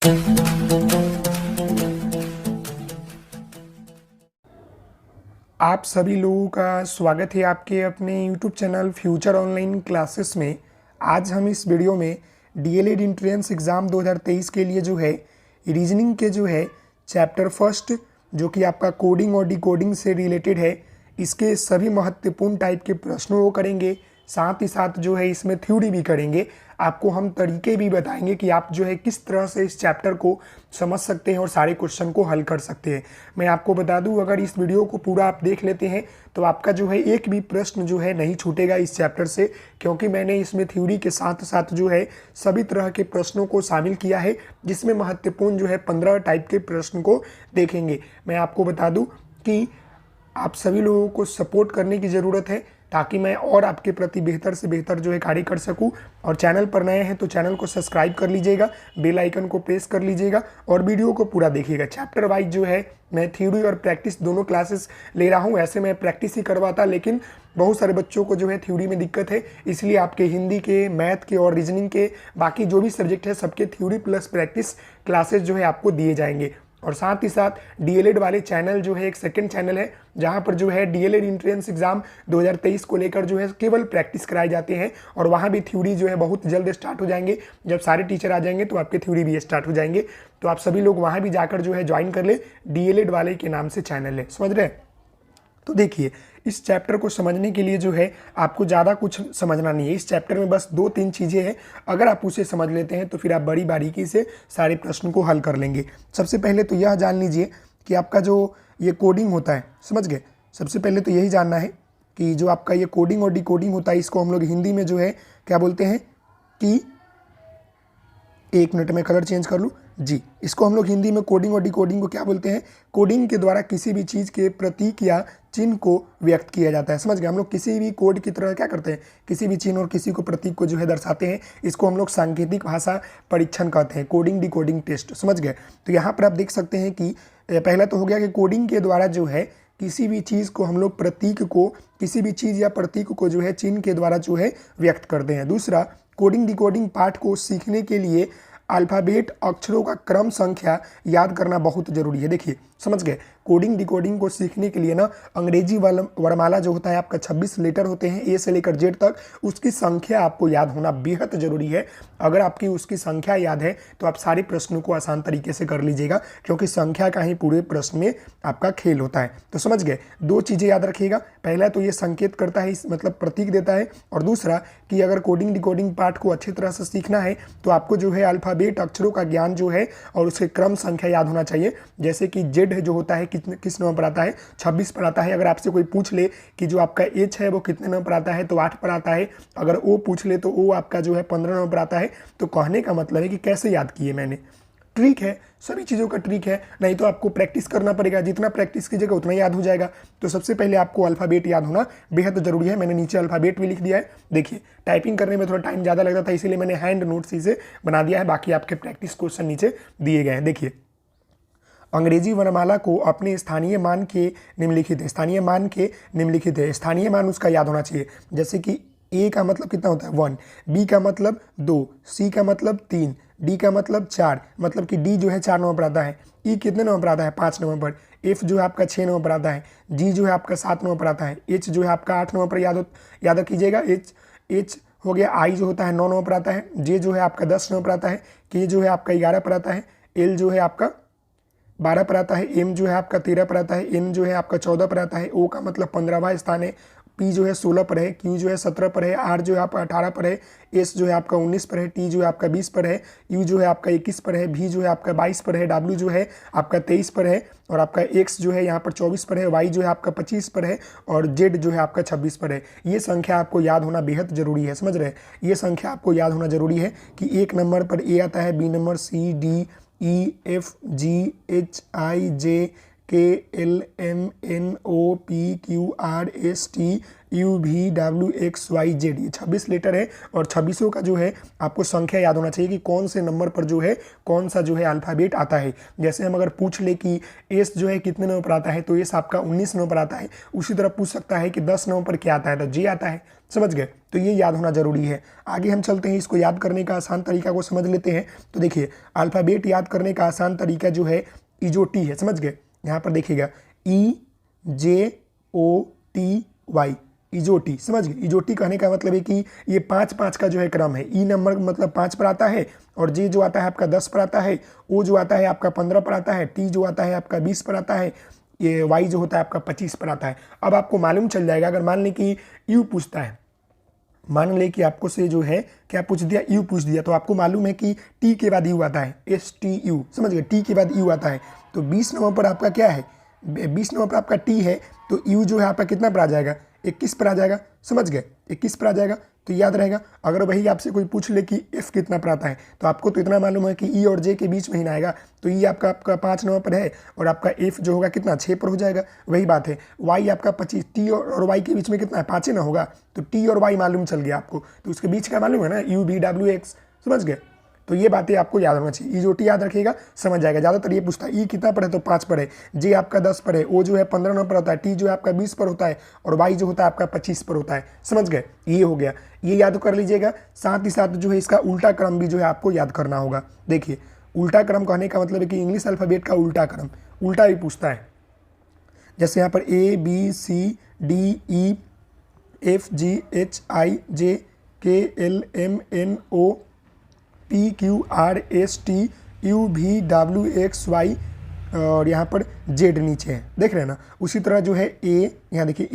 आप सभी लोगों का स्वागत है आपके अपने YouTube channel future online classes में। आज हम इस वीडियो में डीएलएड एंट्रेंस एग्ज़ाम 2023 के लिए जो है रीजनिंग के जो है चैप्टर फर्स्ट जो कि आपका कोडिंग और डिकोडिंग से रिलेटेड है, इसके सभी महत्वपूर्ण टाइप के प्रश्नों को करेंगे। साथ ही साथ जो है इसमें थ्योरी भी करेंगे। आपको हम तरीके भी बताएंगे कि आप जो है किस तरह से इस चैप्टर को समझ सकते हैं और सारे क्वेश्चन को हल कर सकते हैं। मैं आपको बता दूं, अगर इस वीडियो को पूरा आप देख लेते हैं तो आपका जो है एक भी प्रश्न जो है नहीं छूटेगा इस चैप्टर से, क्योंकि मैंने इसमें थ्योरी के साथ साथ जो है सभी तरह के प्रश्नों को शामिल किया है, जिसमें महत्वपूर्ण जो है 15 टाइप के प्रश्न को देखेंगे। मैं आपको बता दूँ कि आप सभी लोगों को सपोर्ट करने की ज़रूरत है ताकि मैं और आपके प्रति बेहतर से बेहतर जो है कार्य कर सकूं। और चैनल पर नए हैं तो चैनल को सब्सक्राइब कर लीजिएगा, बेल आइकन को प्रेस कर लीजिएगा और वीडियो को पूरा देखिएगा। चैप्टर वाइज जो है मैं थ्योरी और प्रैक्टिस दोनों क्लासेस ले रहा हूं। ऐसे मैं प्रैक्टिस ही करवाता, लेकिन बहुत सारे बच्चों को जो है थ्योरी में दिक्कत है, इसलिए आपके हिंदी के, मैथ के और रीजनिंग के बाकी जो भी सब्जेक्ट है सबके थ्योरी प्लस प्रैक्टिस क्लासेस जो है आपको दिए जाएंगे। और साथ ही साथ डीएलएड वाले चैनल जो है एक सेकंड चैनल है, जहां पर जो है डीएलएड एंट्रेंस एग्जाम 2023 को लेकर जो है केवल प्रैक्टिस कराए जाते हैं। और वहां भी थ्योरी जो है बहुत जल्द स्टार्ट हो जाएंगे। जब सारे टीचर आ जाएंगे तो आपके थ्योरी भी स्टार्ट हो जाएंगे। तो आप सभी लोग वहां भी जाकर जो है ज्वाइन कर ले, डीएलएड वाले के नाम से चैनल है, समझ रहे हैं। तो देखिए, इस चैप्टर को समझने के लिए जो है आपको ज़्यादा कुछ समझना नहीं है। इस चैप्टर में बस 2-3 चीज़ें हैं, अगर आप उसे समझ लेते हैं तो फिर आप बड़ी बारीकी से सारे प्रश्न को हल कर लेंगे। सबसे पहले तो यह जान लीजिए कि आपका जो ये कोडिंग होता है, समझ गए। सबसे पहले तो यही जानना है कि जो आपका ये कोडिंग और डिकोडिंग होता है, इसको हम लोग हिंदी में जो है क्या बोलते हैं कि, एक मिनट में कलर चेंज कर लूँ जी, इसको हम लोग हिंदी में कोडिंग और डिकोडिंग को क्या बोलते हैं? कोडिंग के द्वारा किसी भी चीज़ के प्रतीक या चिन्ह को व्यक्त किया जाता है, समझ गए। हम लोग किसी भी कोड की तरह क्या करते हैं, किसी भी चिन्ह और किसी को प्रतीक को जो है दर्शाते हैं। इसको हम लोग सांकेतिक भाषा परीक्षण कहते हैं, कोडिंग डिकोडिंग टेस्ट, समझ गए। तो यहाँ पर आप देख सकते हैं कि पहला तो हो गया कि कोडिंग के द्वारा जो है किसी भी चीज़ को हम लोग प्रतीक को, किसी भी चीज़ या प्रतीक को जो है चिन्ह के द्वारा जो है व्यक्त करते हैं। दूसरा, कोडिंग डिकोडिंग पाठ को सीखने के लिए अल्फ़ाबेट अक्षरों का क्रम संख्या याद करना बहुत जरूरी है। देखिए, समझ गए। कोडिंग डिकोडिंग को सीखने के लिए ना अंग्रेजी वर्णमाला जो होता है आपका 26 लेटर होते हैं, ए से लेकर जेड तक, उसकी संख्या आपको याद होना बेहद जरूरी है। अगर आपकी उसकी संख्या याद है तो आप सारे प्रश्नों को आसान तरीके से कर लीजिएगा, क्योंकि संख्या का ही पूरे प्रश्न में आपका खेल होता है। तो समझ गए, 2 चीज़ें याद रखिएगा। पहला तो ये संकेत करता है, मतलब प्रतीक देता है। और दूसरा कि अगर कोडिंग डिकोडिंग पाठ को अच्छी तरह से सीखना है तो आपको जो है अल्फ़ाबेट अक्षरों का ज्ञान जो है और उसके क्रम संख्या याद होना चाहिए। जैसे कि जेड जो होता है किस नंबर पर आता है, 26 पर आता है। अगर आपसे कोई पूछ ले कि जो आपका एच है वो कितने नंबर पर आता है, तो 8 पर आता है। अगर ओ पूछ ले तो ओ आपका जो है 15 नंबर पर आता है। तो कहने का मतलब है कि कैसे याद किए मैंने। ट्रिक है, सभी चीज़ों का ट्रिक है, नहीं तो आपको प्रैक्टिस करना पड़ेगा। जितना प्रैक्टिस कीजिएगा उतना याद हो जाएगा। तो सबसे पहले आपको अल्फ़ाबेट याद होना बेहद ज़रूरी है। मैंने नीचे अल्फ़ाबेट भी लिख दिया है। देखिए, टाइपिंग करने में थोड़ा टाइम ज़्यादा लगता था, इसीलिए मैंने हैंड नोट्स इसे बना दिया है। बाकी आपके प्रैक्टिस क्वेश्चन नीचे दिए गए हैं। देखिए, अंग्रेजी वर्णमाला को अपने स्थानीय मान के निम्नलिखित है, स्थानीय मान के निम्नलिखित है। स्थानीय मान उसका याद होना चाहिए। जैसे कि ए का मतलब कितना होता है 1, बी का मतलब 2, सी का मतलब 3, डी का मतलब 4, मतलब कि डी जो है 4 नंबर पर आता है। ई कितने नंबर पर आता है? 5 नंबर पर। एफ जो है आपका 6 नंबर पर आता है। जी जो है आपका 7 नंबर पर आता है। एच जो है आपका 8 नंबर पर याद रखिएगा। एच हो गया। आई जो होता है 9 नंबर पर आता है। जे जो है आपका 10 नंबर पर आता है। के जो है आपका 11 पर आता है। एल जो है आपका 12 पर आता है। एम जो है आपका 13 पर आता है। एन जो है आपका 14 पर आता है। ओ का मतलब 15वां स्थान है। पी जो है 16 पर है। क्यू जो है 17 पर है। आर जो है आपका 18 पर है। एस जो है आपका 19 पर है। टी जो है आपका 20 पर है। यू जो है आपका 21 पर है। भी जो है आपका 22 पर है। डब्ल्यू जो है आपका 23 पर है। और आपका एक्स जो है यहाँ पर 24 पर है। वाई जो है आपका 25 पर है। और जेड जो है आपका 26 पर है। ये संख्या आपको याद होना बेहद जरूरी है, समझ रहे हैं। ये संख्या आपको याद होना जरूरी है कि 1 नंबर पर ए आता है, B number C, D, E, F, G, H, I, J, K, L, M, N, O, P, Q, R, S, T, UVWXYZ, ये 26 लेटर है और 26 का जो है आपको संख्या याद होना चाहिए कि कौन से नंबर पर जो है कौन सा जो है अल्फ़ाबेट आता है। जैसे हम अगर पूछ ले कि एस जो है कितने नंबर पर आता है, तो एस आपका 19 नंबर पर आता है। उसी तरह पूछ सकता है कि 10 नंबर पर क्या आता है, तो जे आता है। समझ गए? तो ये याद होना जरूरी है। आगे हम चलते हैं, इसको याद करने का आसान तरीका को समझ लेते हैं। तो देखिए, अल्फ़ाबेट याद करने का आसान तरीका जो है इजोटी है। समझ गए? यहाँ पर देखिएगा EJOTY, इजोटी। समझ गए? इजोटी कहने का मतलब है कि ये 5-5 का जो है क्रम है। ई नंबर मतलब 5 पर आता है, और जे जो आता है आपका 10 पर आता है, ओ जो आता है आपका 15 पर आता है, टी जो आता है आपका 20 पर आता है, ये वाई जो होता है आपका 25 पर आता है। अब आपको मालूम चल जाएगा, अगर मान लें कि यू पूछता है, मान लें कि आपको से जो है क्या पूछ दिया, यू पूछ दिया, तो आपको मालूम है कि टी के बाद यू आता है, STU। समझ गए? टी के बाद यू आता है, तो 20 नंबर पर आपका क्या है, 20 नंबर पर आपका टी है, तो यू जो है आपका कितना पर आ जाएगा, 21 पर आ जाएगा। समझ गए? 21 पर आ जाएगा, तो याद रहेगा। अगर वही आपसे कोई पूछ ले कि एफ कितना पर आता है, तो आपको तो इतना मालूम है कि ई और जे के बीच में ही ना आएगा, तो ई आपका 5 नंबर पर है, और आपका एफ जो होगा कितना, 6 पर हो जाएगा। वही बात है, वाई आपका 25, टी और वाई के बीच में कितना है, 5 ना होगा, तो टी और वाई मालूम चल गया आपको, तो उसके बीच का मालूम है ना, UVWX। समझ गए? तो ये बातें आपको याद होना चाहिए। इजोटी याद रखिएगा, समझ जाएगा। ज़्यादातर ये पूछता है ई कितना पर है, तो 5 पर है, जे आपका 10 पर है, ओ जो है 15 नंबर पर होता है, टी जो है आपका 20 पर होता है, और वाई जो होता है आपका 25 पर होता है। समझ गए? ये हो गया, ये याद कर लीजिएगा। साथ ही साथ जो है इसका उल्टा क्रम भी जो है आपको याद करना होगा। देखिए, उल्टा क्रम कहने का मतलब है कि इंग्लिश अल्फ़ाबेट का उल्टा क्रम, उल्टा भी पूछता है। जैसे यहाँ पर ABCDEFGHIJKLMNO PQRSTUVWXY, और यहाँ पर जेड नीचे है, देख रहे हैं ना। उसी तरह जो है ए, यहाँ देखिए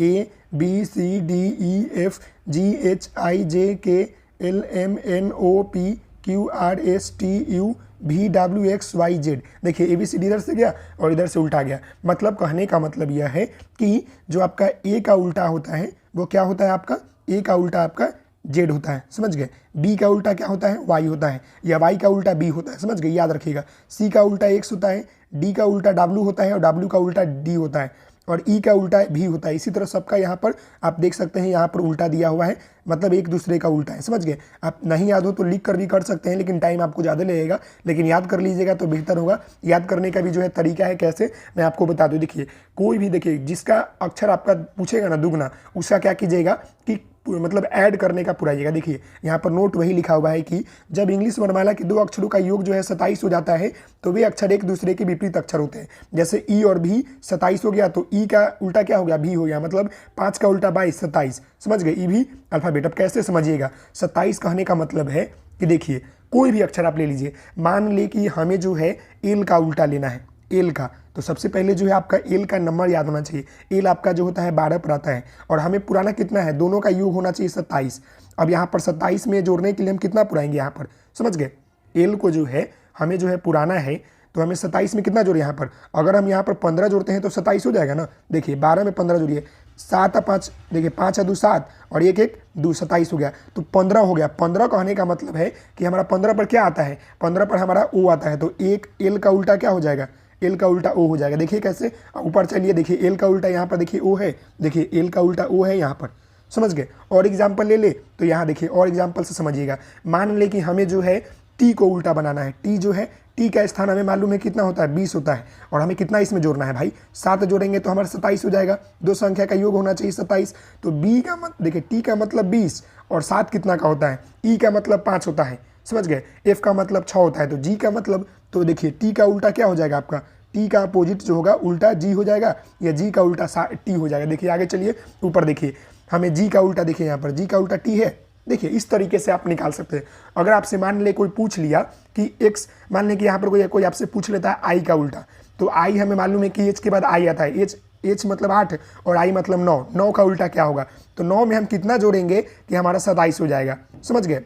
ABCDEFGHIJKLMNO PQRSTUVWXYZ। देखिए ABCD इधर से गया और इधर से उल्टा गया। मतलब कहने का मतलब यह है कि जो आपका ए का उल्टा होता है वो क्या होता है, आपका ए का उल्टा आपका जेड होता है। समझ गए? बी का उल्टा क्या होता है, वाई होता है, या वाई का उल्टा बी होता है। समझ गए? याद रखिएगा। सी का उल्टा एक्स होता है, डी का उल्टा डब्ल्यू होता है, और डब्ल्यू का उल्टा डी होता है, और ई का उल्टा भी होता है। इसी तरह सबका यहाँ पर आप देख सकते हैं, यहाँ पर उल्टा दिया हुआ है, मतलब एक दूसरे का उल्टा है। समझ गए? आप नहीं याद हो तो लिख कर भी कर सकते हैं, लेकिन टाइम आपको ज़्यादा लगेगा, लेकिन याद कर लीजिएगा तो बेहतर होगा। याद करने का भी जो है तरीका है, कैसे मैं आपको बता दूँ। देखिए, कोई भी देखिए जिसका अक्षर आपका पूछेगा ना दुगना, उसका क्या कीजिएगा कि मतलब ऐड करने का पुराइएगा। देखिए यहाँ पर नोट वही लिखा हुआ है कि जब इंग्लिश वर्णमाला के 2 अक्षरों का योग जो है 27 हो जाता है, तो वे अक्षर एक दूसरे के विपरीत अक्षर होते हैं। जैसे ई और भी 27 हो गया, तो ई का उल्टा क्या हो गया, भी हो गया, मतलब 5 का उल्टा 22, 27। समझ गए? ई भी अल्फाबेट। अब कैसे समझिएगा, 27 कहने का मतलब है कि देखिए कोई भी अक्षर आप ले लीजिए, मान ले कि हमें जो है एल का उल्टा लेना है, एल का, तो सबसे पहले जो है आपका एल का नंबर याद होना चाहिए। एल आपका जो होता है 12 पर आता है, और हमें पुराना कितना है, दोनों का योग होना चाहिए 27। अब यहाँ पर 27 में जोड़ने के लिए हम कितना पुराएंगे यहाँ पर, समझ गए? एल को जो है हमें जो है पुराना है, तो हमें 27 में कितना जोड़े यहाँ पर, अगर हम यहाँ पर 15 जोड़ते हैं तो 27 हो जाएगा ना। देखिए 12 में 15 जोड़िए, 7 और 5, देखिए 5 और 2 7, और 1 1 2, 27 हो गया, तो 15 हो गया। 15 कहने का मतलब है कि हमारा 15 पर क्या आता है, 15 पर हमारा ओ आता है, तो एक एल का उल्टा क्या हो जाएगा, एल का उल्टा ओ हो जाएगा। देखिए कैसे, ऊपर चलिए, देखिए एल का उल्टा यहाँ पर देखिए ओ है, देखिए एल का उल्टा ओ है यहाँ पर। समझ गए? और एग्जाम्पल ले ले तो यहाँ देखिए और एग्जाम्पल से समझिएगा। मान ले कि हमें जो है टी को उल्टा बनाना है, टी जो है, टी का स्थान हमें मालूम है कितना होता है, 20 होता है, और हमें कितना इसमें जोड़ना है भाई, 7 जोड़ेंगे तो हमारा 27 हो जाएगा। 2 संख्या का योग होना चाहिए 27, तो बी का देखिए टी का मतलब 20, और 7 कितना का होता है, ई का मतलब 5 होता है। समझ गए? एफ का मतलब 6 होता है, तो जी का मतलब, तो देखिए टी का उल्टा क्या हो जाएगा आपका, टी का अपोजिट जो होगा उल्टा जी हो जाएगा, या जी का उल्टा टी हो जाएगा। देखिए आगे चलिए, ऊपर देखिए हमें जी का उल्टा, देखिए यहाँ पर जी का उल्टा टी है। देखिए इस तरीके से आप निकाल सकते हैं। अगर आपसे मान ले कोई पूछ लिया कि एक्स, मान ले कि यहाँ पर कोई आपसे पूछ लेता है आई का उल्टा, तो आई हमें मालूम है कि एच के बाद आई आता है, एच मतलब 8 और आई मतलब 9, 9 का उल्टा क्या होगा, तो 9 में हम कितना जोड़ेंगे कि हमारा 27 हो जाएगा। समझ गए?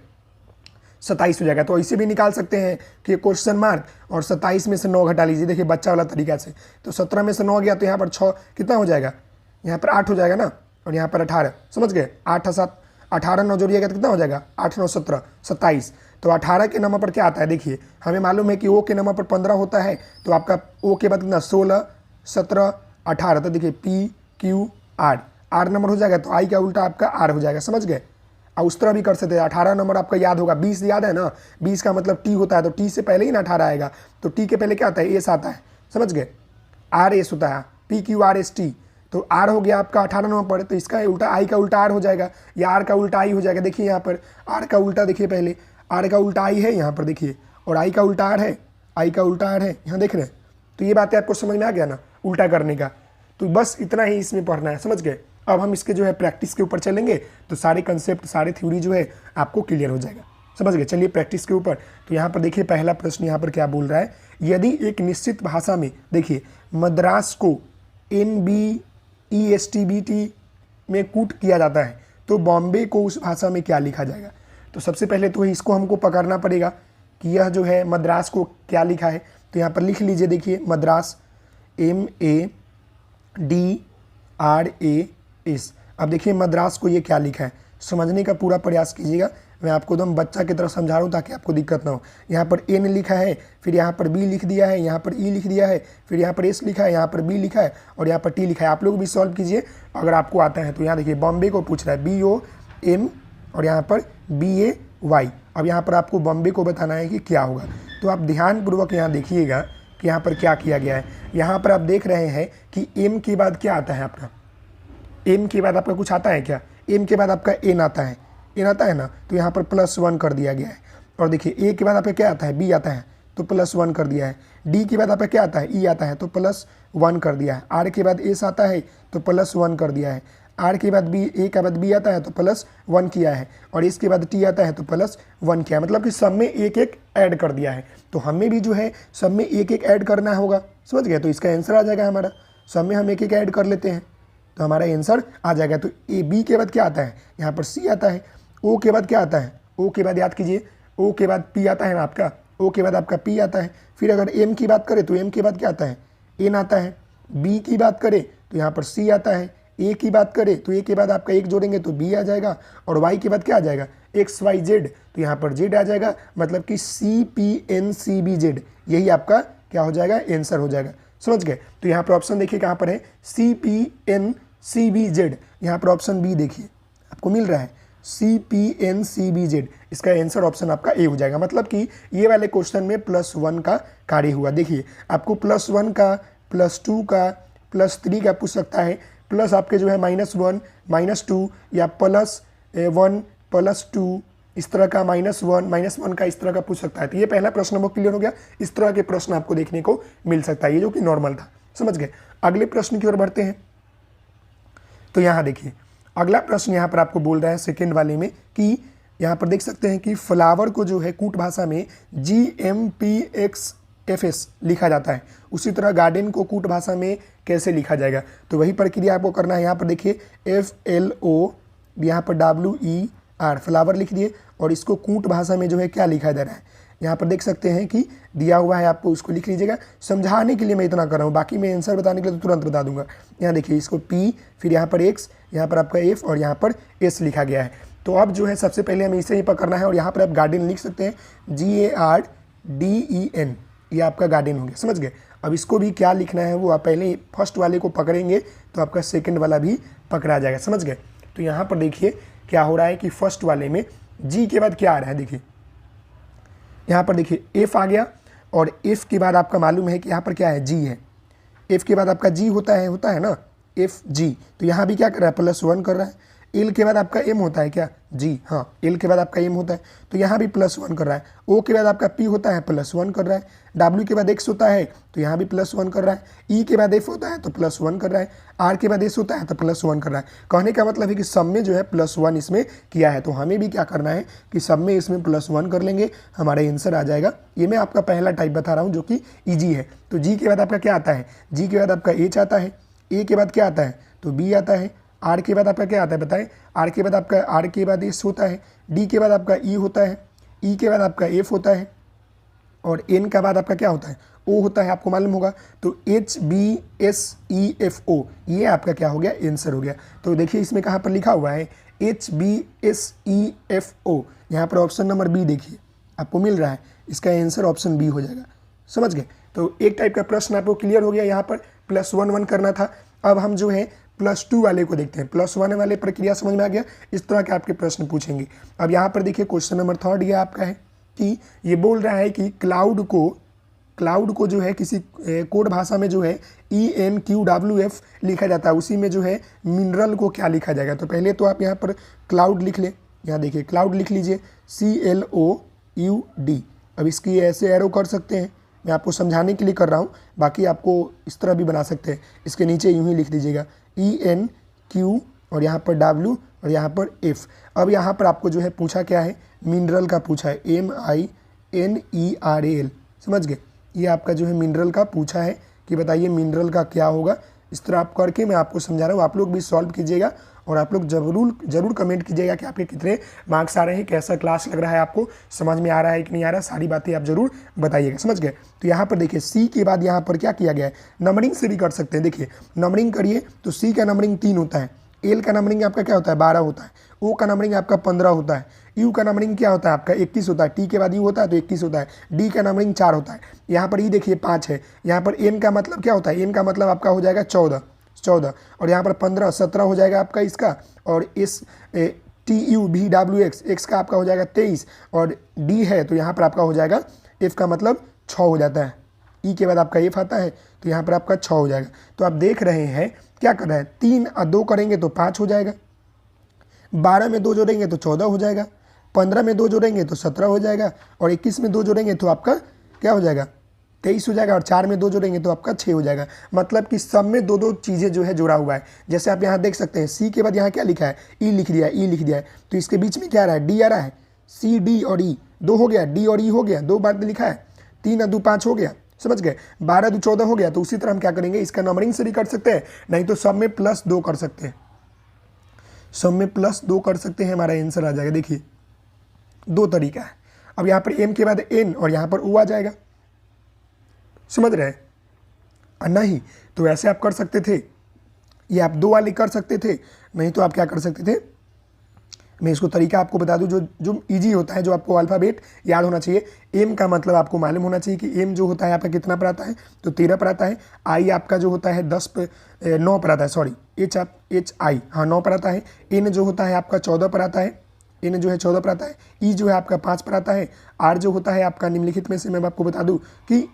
27 हो जाएगा। तो ऐसे भी निकाल सकते हैं कि क्वेश्चन मार्क और 27 में से 9 घटा लीजिए, देखिए बच्चा वाला तरीका से, तो 17 में से 9 गया तो यहाँ पर 6 कितना हो जाएगा, यहाँ पर 8 हो जाएगा ना, और यहाँ पर 18। समझ गए? 8 7 18 9 जोड़िएगा तो कितना हो जाएगा, 8 9 17 27। तो 18 के नंबर पर क्या आता है, देखिए हमें मालूम है कि ओ के नंबर पर 15 होता है, तो आपका ओ के बाद कितना, 16 17 18, तो देखिए P Q R, R number हो जाएगा तो आई का उल्टा आपका आर हो जाएगा, समझ गए। और उस तरह भी कर सकते हैं। 18 नंबर आपका याद होगा, 20 याद है ना, 20 का मतलब टी होता है, तो टी से पहले ही ना 18 आएगा, तो टी के पहले क्या आता है, एस आता है, समझ गए। आर एस होता है, P Q R S T, तो आर हो गया आपका 18 नंबर पर, तो इसका उल्टा आई का उल्टा आर हो जाएगा, या आर का उल्टा आई हो जाएगा। देखिए यहाँ पर आर का उल्टा देखिए, पहले आर का उल्टा आई है यहाँ पर देखिए, और आई का उल्टा आर है, आई का उल्टा आर है, यहाँ देख रहे हैं। तो ये बातें आपको समझ में आ गया ना उल्टा करने का। तो बस इतना ही इसमें पढ़ना है, समझ गए। अब हम इसके जो है प्रैक्टिस के ऊपर चलेंगे, तो सारे कंसेप्ट सारे थ्योरी जो है आपको क्लियर हो जाएगा, समझ गए। चलिए प्रैक्टिस के ऊपर। तो यहाँ पर देखिए पहला प्रश्न यहाँ पर क्या बोल रहा है, यदि एक निश्चित भाषा में देखिए मद्रास को NBESTBT में कूट किया जाता है, तो बॉम्बे को उस भाषा में क्या लिखा जाएगा। तो सबसे पहले तो इसको हमको पकड़ना पड़ेगा कि यह जो है मद्रास को क्या लिखा है। तो यहाँ पर लिख लीजिए, देखिए मद्रास MADRAS। अब देखिए मद्रास को ये क्या लिखा है, समझने का पूरा प्रयास कीजिएगा। मैं आपको एकदम बच्चा की तरह समझा रहा हूँ ताकि आपको दिक्कत ना हो। यहाँ पर N लिखा है, फिर यहाँ पर B लिख दिया है, यहाँ पर E लिख दिया है, फिर यहाँ पर S लिखा है, यहाँ पर B लिखा है, और यहाँ पर T लिखा है। आप लोग भी सॉल्व कीजिए अगर आपको आता है। तो यहाँ देखिए बॉम्बे को पूछ रहा है, BOM, और यहाँ पर BAY। अब यहाँ पर आपको बॉम्बे को बताना है कि क्या होगा। तो आप ध्यानपूर्वक यहाँ देखिएगा कि यहाँ पर क्या किया गया है। यहाँ पर आप देख रहे हैं कि M के बाद क्या आता है आपका, M के बाद आपका कुछ आता है क्या, M के बाद आपका N आता है, N आता है ना, तो यहाँ पर +1 कर दिया गया है। और देखिए A के बाद आपका क्या आता है, B आता है, तो +1 कर दिया है। D के बाद आपका क्या आता है, E आता है, तो +1 कर दिया है। R के बाद S आता है तो +1 कर दिया है। R के बाद B, A के बाद B आता है तो +1 किया है, और इसके बाद T आता है तो +1 किया है। मतलब कि सब में एक एक ऐड कर दिया है। तो हमें भी जो है सब में एक एक ऐड करना होगा, समझ गए। तो इसका आंसर आ जाएगा हमारा, सब में हम एक एक ऐड कर लेते हैं तो हमारा आंसर आ जाएगा। तो B के बाद क्या आता है, यहाँ पर C आता है। O के बाद क्या आता है, O के बाद याद कीजिए, O के बाद P आता है ना आपका, O के बाद आपका P आता है। फिर अगर M की बात करें तो M के बाद क्या आता है, N आता है। B की बात करें तो यहाँ पर C आता है। A की बात करें तो A के बाद आपका एक जोड़ेंगे तो B आ जाएगा, और Y के बाद क्या आ जाएगा, XYZ, तो यहाँ पर Z आ जाएगा। मतलब कि CPNCBZ, यही आपका क्या हो जाएगा, आंसर हो जाएगा, समझ गए। तो यहाँ पर ऑप्शन देखिए कहाँ पर है, CPNCBZ। यहाँ पर ऑप्शन बी देखिए आपको मिल रहा है, CPNCBZ। इसका आंसर ऑप्शन आपका ए हो जाएगा। मतलब कि ये वाले क्वेश्चन में +1 का कार्य हुआ। देखिए आपको +1 का, +2 का, +3 का पूछ सकता है, प्लस आपके जो है -1, -2, या +1, +2, इस तरह का -1, -1 का इस तरह का पूछ सकता है। तो ये पहला प्रश्न वो क्लियर हो गया। इस तरह के प्रश्न आपको देखने को मिल सकता है, ये जो कि नॉर्मल था, समझ गए। अगले प्रश्न की ओर बढ़ते हैं। तो यहाँ देखिए अगला प्रश्न यहाँ पर आपको बोल रहा है सेकेंड वाले में कि यहाँ पर देख सकते हैं कि फ्लावर को जो है कूट भाषा में GMPXFS लिखा जाता है, उसी तरह गार्डन को कूट भाषा में कैसे लिखा जाएगा। तो वही प्रक्रिया आपको करना है। यहाँ पर देखिए FLO, यहाँ पर WER, फ्लावर लिख दिए, और इसको कूट भाषा में जो है क्या लिखा जा रहा है, यहाँ पर देख सकते हैं कि दिया हुआ है, आपको उसको लिख लीजिएगा। समझाने के लिए मैं इतना कर रहा हूँ, बाकी मैं आंसर बताने के लिए तो तुरंत बता दूंगा। यहाँ देखिए इसको P, फिर यहाँ पर X, यहाँ पर आपका F, और यहाँ पर S लिखा गया है। तो अब जो है सबसे पहले हमें इसे ही पकड़ना है, और यहाँ पर आप गार्डन लिख सकते हैं, GARDEN, ये आपका गार्डन हो गया, समझ गए। अब इसको भी क्या लिखना है वो आप पहले फर्स्ट वाले को पकड़ेंगे तो आपका सेकंड वाला भी पकड़ा जाएगा, समझ गए। तो यहाँ पर देखिए क्या हो रहा है कि फर्स्ट वाले में G के बाद क्या आ रहा है, देखिए यहाँ पर देखिए F आ गया, और F के बाद आपका मालूम है कि यहाँ पर क्या है, G है। F के बाद आपका G होता है ना, FG। तो यहाँ भी क्या कर रहा है, +1 कर रहा है। L के बाद आपका M होता है क्या, G, हाँ L के बाद आपका M होता है, तो यहाँ भी +1 कर रहा है। O के बाद आपका P होता है, +1 कर रहा है। W के बाद X होता है तो यहाँ भी +1 कर रहा है। E के बाद F होता है तो +1 कर रहा है। R के बाद S होता है तो +1 कर रहा है। कहने का मतलब है कि सब में जो है +1 इसमें किया है, तो हमें भी क्या करना है कि सब में इसमें +1 कर लेंगे, हमारा आंसर आ जाएगा। ये मैं आपका पहला टाइप बता रहा हूँ जो कि ईजी है। तो G के बाद आपका क्या आता है, G के बाद आपका H आता है, A के बाद क्या आता है, तो B आता है। R के बाद आपका क्या आता है बताएं, R के बाद आपका R के बाद S होता है, D के बाद आपका E होता है, E के बाद आपका F होता है, और N के बाद आपका क्या होता है, O होता है, आपको मालूम होगा। तो HBSEFO, ये आपका क्या हो गया, आंसर हो गया। तो देखिए इसमें कहाँ पर लिखा हुआ है HBSEFO, यहाँ पर ऑप्शन नंबर बी देखिए आपको मिल रहा है, इसका आंसर ऑप्शन बी हो जाएगा, समझ गए। तो एक टाइप का प्रश्न आपको क्लियर हो गया। यहाँ पर +1 1 करना था। अब हम जो है +2 वाले को देखते हैं। +1 वाले प्रक्रिया समझ में आ गया। इस तरह के आपके प्रश्न पूछेंगे। अब यहाँ पर देखिए क्वेश्चन नंबर 3 ये आपका है कि ये बोल रहा है कि क्लाउड को जो है किसी कोड भाषा में जो है ENQWF लिखा जाता है, उसी में जो है मिनरल को क्या लिखा जाएगा। तो पहले तो आप यहाँ पर क्लाउड लिख लें, यहाँ देखिए क्लाउड लिख लीजिए CLOUD। अब इसकी ऐसे एरो कर सकते हैं, मैं आपको समझाने के लिए कर रहा हूँ, बाकी आपको इस तरह भी बना सकते हैं। इसके नीचे यूँ ही लिख दीजिएगा ENQ और यहाँ पर W और यहाँ पर F। अब यहाँ पर आपको जो है पूछा क्या है, मिनरल का पूछा है, MINERAL, समझ गए। ये आपका जो है मिनरल का पूछा है कि बताइए मिनरल का क्या होगा। इस तरह आप करके मैं आपको समझा रहा हूँ, आप लोग भी सॉल्व कीजिएगा और आप लोग जरूर कमेंट कीजिएगा कि आपके कितने मार्क्स आ रहे हैं, कैसा क्लास लग रहा है, आपको समझ में आ रहा है कि नहीं आ रहा, सारी बातें आप जरूर बताइएगा, समझ गए। तो यहाँ पर देखिए सी के बाद यहाँ पर क्या किया गया है, नंबरिंग से भी कर सकते हैं। देखिए नंबरिंग करिए तो सी का नंबरिंग 3 होता है, एल का नंबरिंग आपका क्या होता है 12 होता है, ओ का नंबरिंग आपका 15 होता है, यू का नंबरिंग क्या होता है आपका 21 होता है, टी के बाद यू होता है तो 21 होता है, डी का नंबरिंग 4 होता है। यहाँ पर ई देखिए 5 है, यहाँ पर एन का मतलब क्या होता है, एन का मतलब आपका हो जाएगा 14 और यहाँ पर 15 17 हो जाएगा आपका इसका, और इस TUVWX एक्स का आपका हो जाएगा 23 और डी है तो यहाँ पर आपका हो जाएगा एफ का मतलब 6 हो जाता है, ई के बाद आपका एफ आता है तो यहाँ पर आपका 6 हो जाएगा। तो आप देख रहे हैं क्या कर रहे हैं, 3 और 2 करेंगे तो 5 हो जाएगा, 12 में 2 जोड़ेंगे तो 14 हो जाएगा, 15 में 2 जोड़ेंगे तो 17 हो जाएगा और 21 में 2 जोड़ेंगे तो आपका क्या हो जाएगा 23 हो जाएगा और 4 में 2 जोड़ेंगे तो आपका 6 हो जाएगा। मतलब कि सब में दो चीज़ें जो है जोड़ा हुआ है। जैसे आप यहाँ देख सकते हैं सी के बाद यहाँ क्या लिखा है, ई लिख दिया है, तो इसके बीच में क्या आ रहा है, डी आ रहा है, सी डी और ई 2 हो गया, डी और ई हो गया, 2 बार लिखा है, 3 और 2 5 हो गया, समझ गए, 12 2 14 हो गया। तो उसी तरह हम क्या करेंगे, इसका नंबरिंग से भी कर सकते हैं, नहीं तो सब में +2 कर सकते हैं, सब में +2 कर सकते हैं, हमारा आंसर आ जाएगा। देखिए 2 तरीका है। अब यहाँ पर एम के बाद एन और यहाँ पर ओ आ जाएगा, समझ रहे हैं। नहीं तो ऐसे आप कर सकते थे, ये आप 2 वाले कर सकते थे, नहीं तो आप क्या कर सकते थे, मैं इसको तरीका आपको बता दूं जो इजी होता है, जो आपको अल्फ़ाबेट याद होना चाहिए। एम का मतलब आपको मालूम होना चाहिए कि एम जो होता है आपका कितना पर आता है, तो 13 पर आता है। आई आपका जो होता है 9 पर आता है, सॉरी एच आई हाँ 9 पर आता है। एन जो होता है आपका 14 पर आता है, एन जो है 14 पर आता है। ई जो है आपका 5 पर आता है। आर जो होता है आपका निम्नलिखित में से मैं आपको बता दूं कि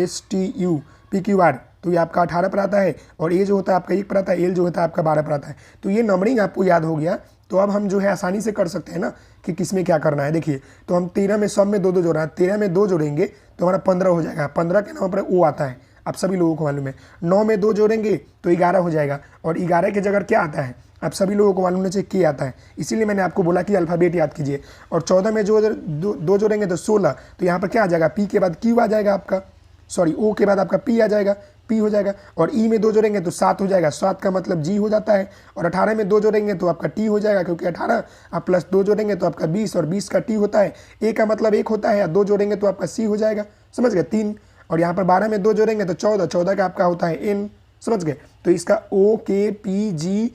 STUPQR तो ये आपका 18 पर आता है और ए जो होता है आपका 1 पर आता है, एल जो होता है आपका 12 पर आता है। तो ये नंबरिंग आपको याद हो गया, तो अब हम जो है आसानी से कर सकते हैं ना कि किस में क्या करना है। देखिए तो हम 13 में सब में 2 2 जोड़ा है, 13 में 2 जोड़ेंगे तो हमारा 15 हो जाएगा, 15 के नाम पर ओ आता है, आप सभी लोगों को मालूम है। 9 में 2 जोड़ेंगे तो 11 हो जाएगा और 11 की जगह क्या आता है, आप सभी लोगों को मालूम होना चाहिए के आता है, इसीलिए मैंने आपको बोला कि अल्फ़ाबेट याद कीजिए। और 14 में जो 2 जोड़ेंगे तो 16, तो यहाँ पर क्या आ जाएगा, पी के बाद क्यू आ जाएगा आपका, सॉरी ओ के बाद आपका पी आ जाएगा, पी हो जाएगा। और ई में 2 जोड़ेंगे तो 7 हो जाएगा, 7 का मतलब जी हो जाता है। और 18 में 2 जोड़ेंगे तो आपका टी हो जाएगा, क्योंकि 18 आप +2 जोड़ेंगे तो आपका 20 और 20 का टी होता है। ए का मतलब 1 होता है, 2 जोड़ेंगे तो आपका सी हो जाएगा, समझ गए 3। और यहाँ पर 12 में 2 जोड़ेंगे तो 14, 14 का आपका होता है एन, समझ गए। तो इसका OKPGTCN,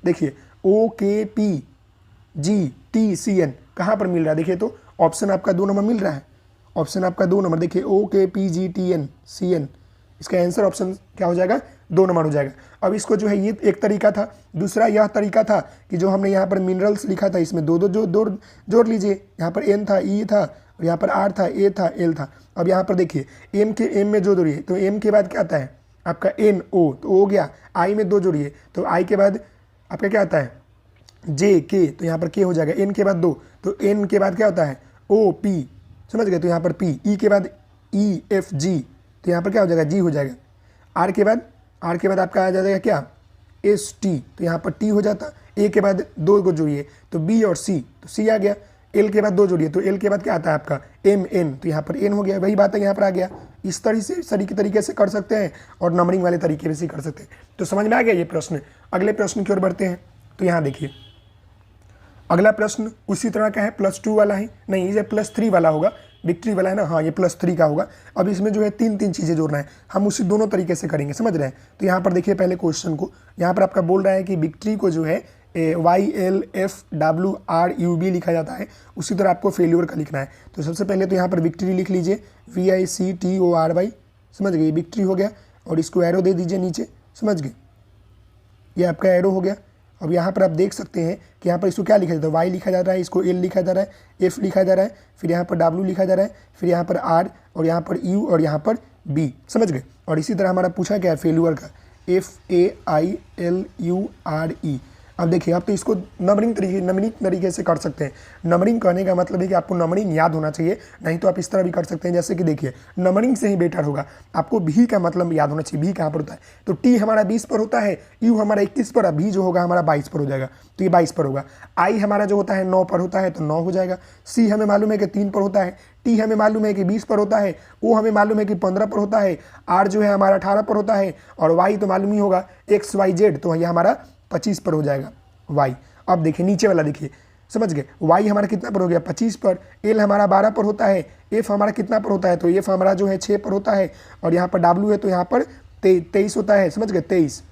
देखिए OKPGTCN कहाँ पर मिल रहा है, देखिए तो ऑप्शन आपका 2 नंबर मिल रहा है, ऑप्शन आपका 2 नंबर, देखिए OKPGTCN इसका आंसर ऑप्शन क्या हो जाएगा 2 नंबर हो जाएगा। अब इसको जो है ये एक तरीका था, दूसरा यह तरीका था कि जो हमने यहाँ पर मिनरल्स लिखा था इसमें 2 जोड़ लीजिए, यहाँ पर एन था, ई था और यहाँ पर आर था, ए था, एल था। अब यहाँ पर देखिए एम में जो जोड़िए तो एम के बाद क्या आता है आपका एन ओ, तो हो गया। आई में 2 जोड़िए तो आई के बाद आपका क्या आता है जे के, तो यहाँ पर के हो जाएगा। एन के बाद 2 तो एन के बाद क्या होता है ओ पी, समझ गए, तो यहाँ पर पी। ई के बाद ई एफ जी, तो यहाँ पर क्या हो जाएगा जी हो जाएगा। आर के बाद आपका आ जाएगा क्या एस टी, तो यहाँ पर टी हो जाता। ए के बाद 2 को जोड़िए तो बी और सी, तो सी आ गया। एल के बाद 2 जोड़िए तो एल के बाद क्या आता है आपका एम एन, तो यहाँ पर एन हो गया, वही बात है यहाँ पर आ गया। इस तरीके से कर सकते हैं और नंबरिंग वाले तरीके से कर सकते हैं। तो समझ में आ गया ये प्रश्न। अगले प्रश्न की ओर बढ़ते हैं। तो यहाँ देखिए अगला प्रश्न उसी तरह का है, +2 वाला है, नहीं ये +3 वाला होगा, विक्ट्री वाला है ना, हाँ ये +3 का होगा। अब इसमें जो है 3 चीज़ें जोड़ना है, हम उसी दोनों तरीके से करेंगे, समझ रहे हैं। तो यहाँ पर देखिए पहले क्वेश्चन को, यहाँ पर आपका बोल रहा है कि विक्ट्री को जो है YLFWRUB लिखा जाता है, उसी तरह आपको फेल्यूर का लिखना है। तो सबसे पहले तो यहाँ पर विक्ट्री लिख लीजिए VICTORY, समझ गए, विक्ट्री हो गया और इसको एरो दे दीजिए नीचे, समझ गए। ये आपका एरो हो गया। अब यहाँ पर आप देख सकते हैं कि यहाँ पर इसको क्या लिखा जाता है, वाई लिखा जा रहा है, इसको एल लिखा जा रहा है, एफ लिखा जा रहा है, फिर यहाँ पर डब्ल्यू लिखा जा रहा है, फिर यहाँ पर आर और यहाँ पर यू और यहाँ पर बी, समझ गए। और इसी तरह हमारा पूछा क्या है फेल्यूर का, FAILURE। अब देखिए आप तो इसको नंबरिंग तरीके से कर सकते हैं। नंबरिंग करने का मतलब है कि आपको नंबरिंग याद होना चाहिए, नहीं तो आप इस तरह भी कर सकते हैं। जैसे कि देखिए नंबरिंग से ही बेटर होगा, आपको भी का मतलब याद होना चाहिए, भी कहाँ पर होता है। तो टी हमारा 20 पर होता है, यू हमारा 21 पर, भी जो होगा हमारा 22 पर हो जाएगा, तो ये 22 पर होगा। आई हमारा जो होता है 9 पर होता है, तो 9 हो जाएगा। सी हमें मालूम है कि 3 पर होता है, टी हमें मालूम है कि 20 पर होता है, ओ हमें मालूम है कि 15 पर होता है, आर जो है हमारा 18 पर होता है, और वाई तो मालूम ही होगा XYZ, तो ये हमारा 25 पर हो जाएगा वाई। अब देखिए नीचे वाला देखिए, समझ गए, वाई हमारा कितना पर हो गया 25 पर, एल हमारा 12 पर होता है, एफ हमारा कितना पर होता है, तो एफ हमारा जो है 6 पर होता है, और यहाँ पर डब्ल्यू है तो यहाँ पर 23 होता है, समझ गए 23,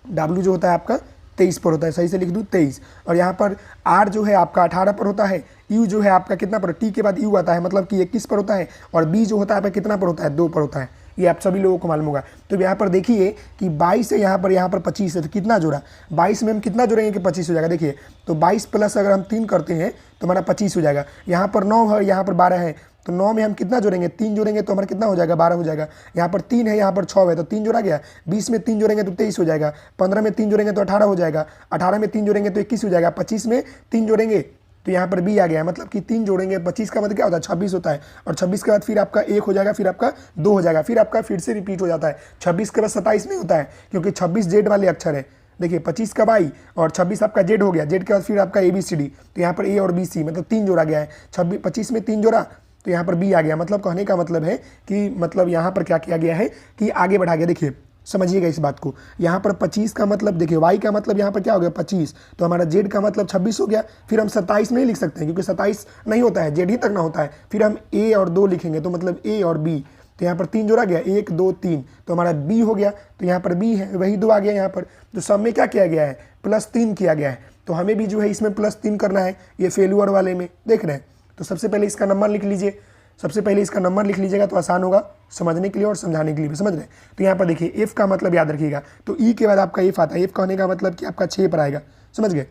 डब्ल्यू जो होता है आपका 23 पर होता है, सही से लिख दूँ 23। और यहाँ पर आर जो है आपका 18 पर होता है, यू जो है आपका कितना पर, टी के बाद यू आता है मतलब कि 21 पर होता है, और बी जो होता है आपका कितना पर होता है 2 पर होता है। ये आप सभी लोगों को मालूम होगा। तो यहाँ पर देखिए कि 22 है, यहाँ पर 25 है, तो कितना जोड़ा 22 में हम कितना जोड़ेंगे कि 25 हो जाएगा। देखिए तो 22 प्लस अगर हम 3 करते हैं तो हमारा 25 हो जाएगा। यहाँ पर 9 है, यहाँ पर 12 है, तो 9 में हम कितना जोड़ेंगे 3 जोड़ेंगे तो हमारा कितना हो जाएगा 12 हो जाएगा। यहाँ पर 3 है, यहाँ पर 6 है, तो 3 जोड़ा गया। 20 में 3 जोड़ेंगे तो 23 हो जाएगा। 15 में 3 जोड़ेंगे तो 18 हो जाएगा। 18 में 3 जोड़ेंगे तो 21 हो जाएगा। 25 में 3 जोड़ेंगे तो यहाँ पर बी आ गया, मतलब कि 3 जोड़ेंगे 25 का मतलब क्या होता है 26 होता है, और 26 के बाद फिर आपका 1 हो जाएगा, फिर आपका 2 हो जाएगा, फिर आपका फिर से रिपीट हो जाता है। 26 के बाद 27 नहीं होता है, क्योंकि 26 जेड वाले अक्षर है। देखिए 25 का वाई और 26 आपका जेड हो गया, जेड के बाद फिर आपका ABCD, तो यहाँ पर ए और BC मतलब 3 जोड़ा गया है। 25 में 3 जोड़ा तो यहाँ पर बी आ गया। मतलब कहने का मतलब है कि मतलब यहाँ पर क्या किया गया है कि आगे बढ़ा गया। देखिए समझिएगा इस बात को, यहाँ पर 25 का मतलब देखिए वाई का मतलब यहाँ पर क्या हो गया 25, तो हमारा जेड का मतलब 26 हो गया। फिर हम 27 नहीं लिख सकते हैं क्योंकि 27 नहीं होता है, जेड ही तक ना होता है। फिर हम ए और 2 लिखेंगे तो मतलब ए और बी, तो यहाँ पर 3 जोड़ा गया 1 2 3, तो हमारा बी हो गया, तो यहाँ पर बी है वही 2 आ गया यहाँ पर। तो सब में क्या किया गया है +3 किया गया है, तो हमें भी जो है इसमें +3 करना है, ये फेल्यूर वाले में देख रहे हैं। तो सबसे पहले इसका नंबर लिख लीजिए, सबसे पहले इसका नंबर लिख लीजिएगा तो आसान होगा समझने के लिए और समझाने के लिए भी, समझ रहे हैं। तो यहाँ पर देखिए एफ का मतलब याद रखिएगा, तो ई के बाद आपका एफ आता है। एफ कहने का मतलब कि आपका 6 पर आएगा, समझ गए।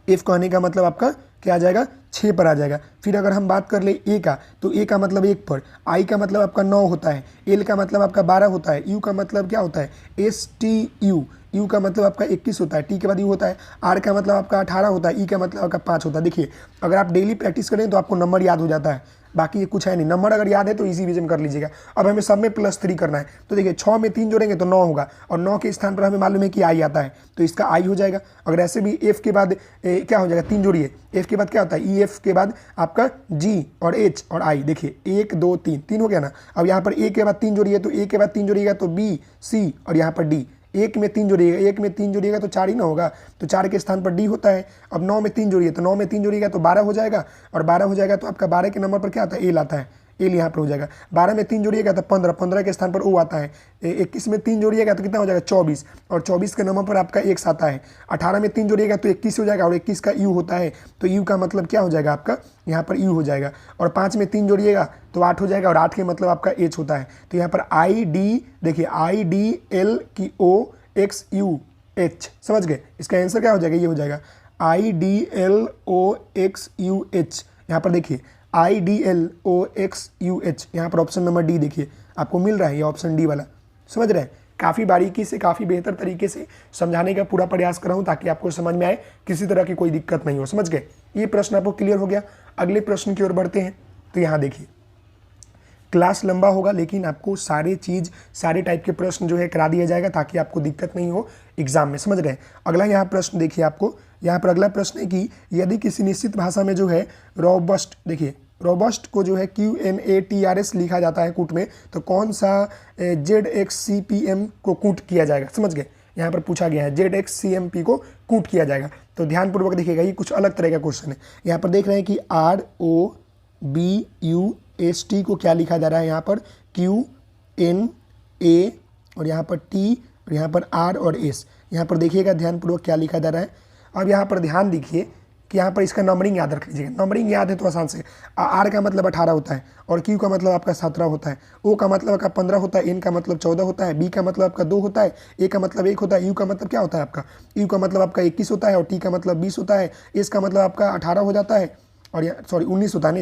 एफ कहने का मतलब आपका क्या आ जाएगा 6 पर आ जाएगा। फिर अगर हम बात कर ले ए का, तो ए का मतलब 1 पर, आई का मतलब आपका 9 होता है, एल का मतलब आपका 12 होता है, यू का मतलब क्या होता है STU, यू का मतलब आपका 21 होता है, टी के बाद यू होता है, आर का मतलब आपका 18 होता है, ई का मतलब आपका 5 होता है। देखिए अगर आप डेली प्रैक्टिस करें तो आपको नंबर याद हो जाता है, बाकी ये कुछ है नहीं। नंबर अगर याद है तो इजी विजन कर लीजिएगा। अब हमें सब में +3 करना है, तो देखिए 6 में 3 जोड़ेंगे तो 9 होगा, और 9 के स्थान पर हमें मालूम है कि आई आता है, तो इसका आई हो जाएगा। अगर ऐसे भी एफ के बाद क्या हो जाएगा 3 जोड़िए, एफ के बाद क्या होता है EF के बाद आपका G और H और I, देखिए 1 2 3 हो गया ना। अब यहाँ पर ए के बाद 3 जोड़िए, तो ए के बाद 3 जोड़िएगा तो B C और यहाँ पर D। 1 में 3 जोड़िएगा, 1 में 3 जोड़िएगा तो 4 ही ना होगा, तो 4 के स्थान पर D होता है। अब 9 में 3 जोड़िए, तो 9 में 3 जोड़िएगा तो 12 हो जाएगा, और 12 हो जाएगा तो आपका 12 के नंबर पर क्या आता है एल आता है, एल यहाँ पर हो जाएगा। 12 में 3 जोड़िएगा तो 15, 15 के स्थान पर ओ आता है। 21 में 3 जोड़िएगा तो कितना हो जाएगा 24, और 24 के नंबर पर आपका एक्स आता है। 18 में 3 जोड़िएगा तो 21 हो जाएगा, और 21 का यू होता है, तो यू का मतलब क्या हो जाएगा आपका यहाँ पर यू हो जाएगा। और 5 में 3 जोड़िएगा तो 8 हो जाएगा, और 8 के मतलब आपका एच होता है। तो यहाँ पर ID देखिए IDLOXUH, समझ गए। इसका आंसर क्या हो जाएगा, ये हो जाएगा IDLOXUH। यहाँ पर देखिए IDLOXUH, यहाँ पर ऑप्शन नंबर डी देखिए आपको मिल रहा है, ये ऑप्शन डी वाला, समझ रहे हैं। काफ़ी बारीकी से काफ़ी बेहतर तरीके से समझाने का पूरा प्रयास कर रहा हूँ ताकि आपको समझ में आए, किसी तरह की कोई दिक्कत नहीं हो, समझ गए। ये प्रश्न आपको क्लियर हो गया। अगले प्रश्न की ओर बढ़ते हैं। तो यहाँ देखिए क्लास लंबा होगा, लेकिन आपको सारे टाइप के प्रश्न जो है करा दिया जाएगा ताकि आपको दिक्कत नहीं हो एग्जाम में, समझ रहे हैं। अगला यहाँ प्रश्न देखिए, आपको यहाँ पर अगला प्रश्न है कि यदि किसी निश्चित भाषा में जो है रोबस्ट, देखिए रोबस्ट को जो है QNATRS लिखा जाता है कूट में, तो कौन सा ZXCPM को कूट किया जाएगा, समझ गए। यहाँ पर पूछा गया है ZXCMP को कूट किया जाएगा, तो ध्यानपूर्वक देखिएगा, ये कुछ अलग तरह का क्वेश्चन है। यहाँ पर देख रहे हैं कि ROBUST को क्या लिखा जा रहा है, यहाँ पर QNA और यहाँ पर T और यहाँ पर R और S। यहाँ पर देखिएगा ध्यानपूर्वक क्या लिखा जा रहा है। अब यहाँ पर ध्यान दीजिए कि यहाँ पर इसका नंबरिंग याद रख लीजिएगा। नंबरिंग याद है तो आसान से, आर का मतलब 18 होता है और क्यू का मतलब आपका 17 होता है, ओ का मतलब आपका 15 होता है, एन का मतलब 14 होता है, बी का मतलब आपका 2 होता है, ए का मतलब 1 होता है, यू का मतलब क्या होता है आपका, यू का मतलब आपका 21 होता है और टी का मतलब 20 होता है, एस का मतलब आपका 18 हो जाता है और 19 होता है ना,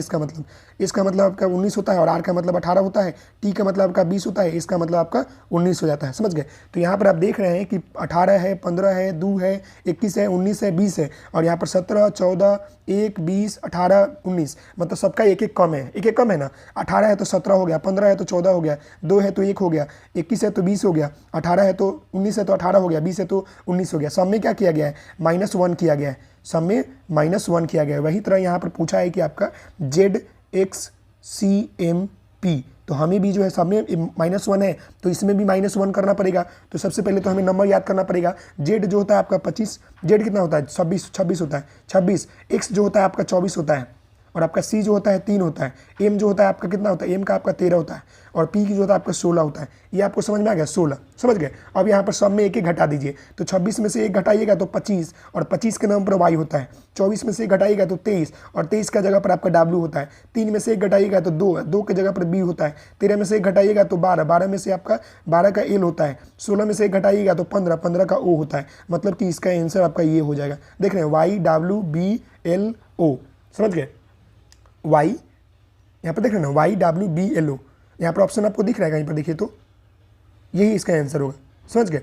इसका मतलब आपका 19 होता है और आर का मतलब 18 होता है, टी का मतलब आपका 20 होता है, इसका मतलब आपका 19 हो जाता है। समझ गए। तो यहाँ पर आप देख रहे हैं कि 18 है, 15 है, 2 है, 21 है, 19 है, 20 है और यहाँ पर 17, 14, 1, 20, 18, 19, मतलब सबका एक एक कम है, एक एक कम है ना। 18 है तो 17 हो गया, 15 है तो 14 हो गया, 2 है तो 1 हो गया, 21 है तो 20 हो गया, 18 है तो 19 है तो 18 हो गया, 20 है तो 19 हो गया। सब में क्या किया गया है, -1 किया गया है, सब में -1 किया गया है। वही तरह यहाँ पर पूछा है कि आपका ZXCMP, तो हमें भी जो है सब में -1 है तो इसमें भी -1 करना पड़ेगा। तो सबसे पहले तो हमें नंबर याद करना पड़ेगा। Z जो होता है आपका 25, Z कितना होता है 26 होता है 26, X जो होता है आपका 24 होता है और आपका C जो होता है 3 होता है, M जो होता है आपका कितना होता है, M का आपका 13 होता है और P की जो होता है आपका 16 होता है। ये आपको समझ में आ गया, 16 समझ गए। अब यहाँ पर सब में एक एक घटा दीजिए, तो 26 में से एक घटाइएगा तो 25 और 25 के नाम पर Y होता है, 24 में से एक घटाइएगा तो 23 और 23 का जगह पर आपका W होता है, 3 में से एक घटाइएगा तो 2, 2 के जगह पर B होता है, 13 में से एक घटाइएगा तो 12, 12 में से आपका 12 का L होता है, 16 में से एक घटाइएगा तो 15, 15 का O होता है। मतलब कि इसका आंसर आपका ये हो जाएगा। देख रहे हैं YWBLO, समझ गए। Y यहाँ पर देख रहे हैं ना, YWBLO, यहाँ पर ऑप्शन आपको दिख रहा है कहीं पर, देखिए तो यही इसका आंसर होगा। समझ गए।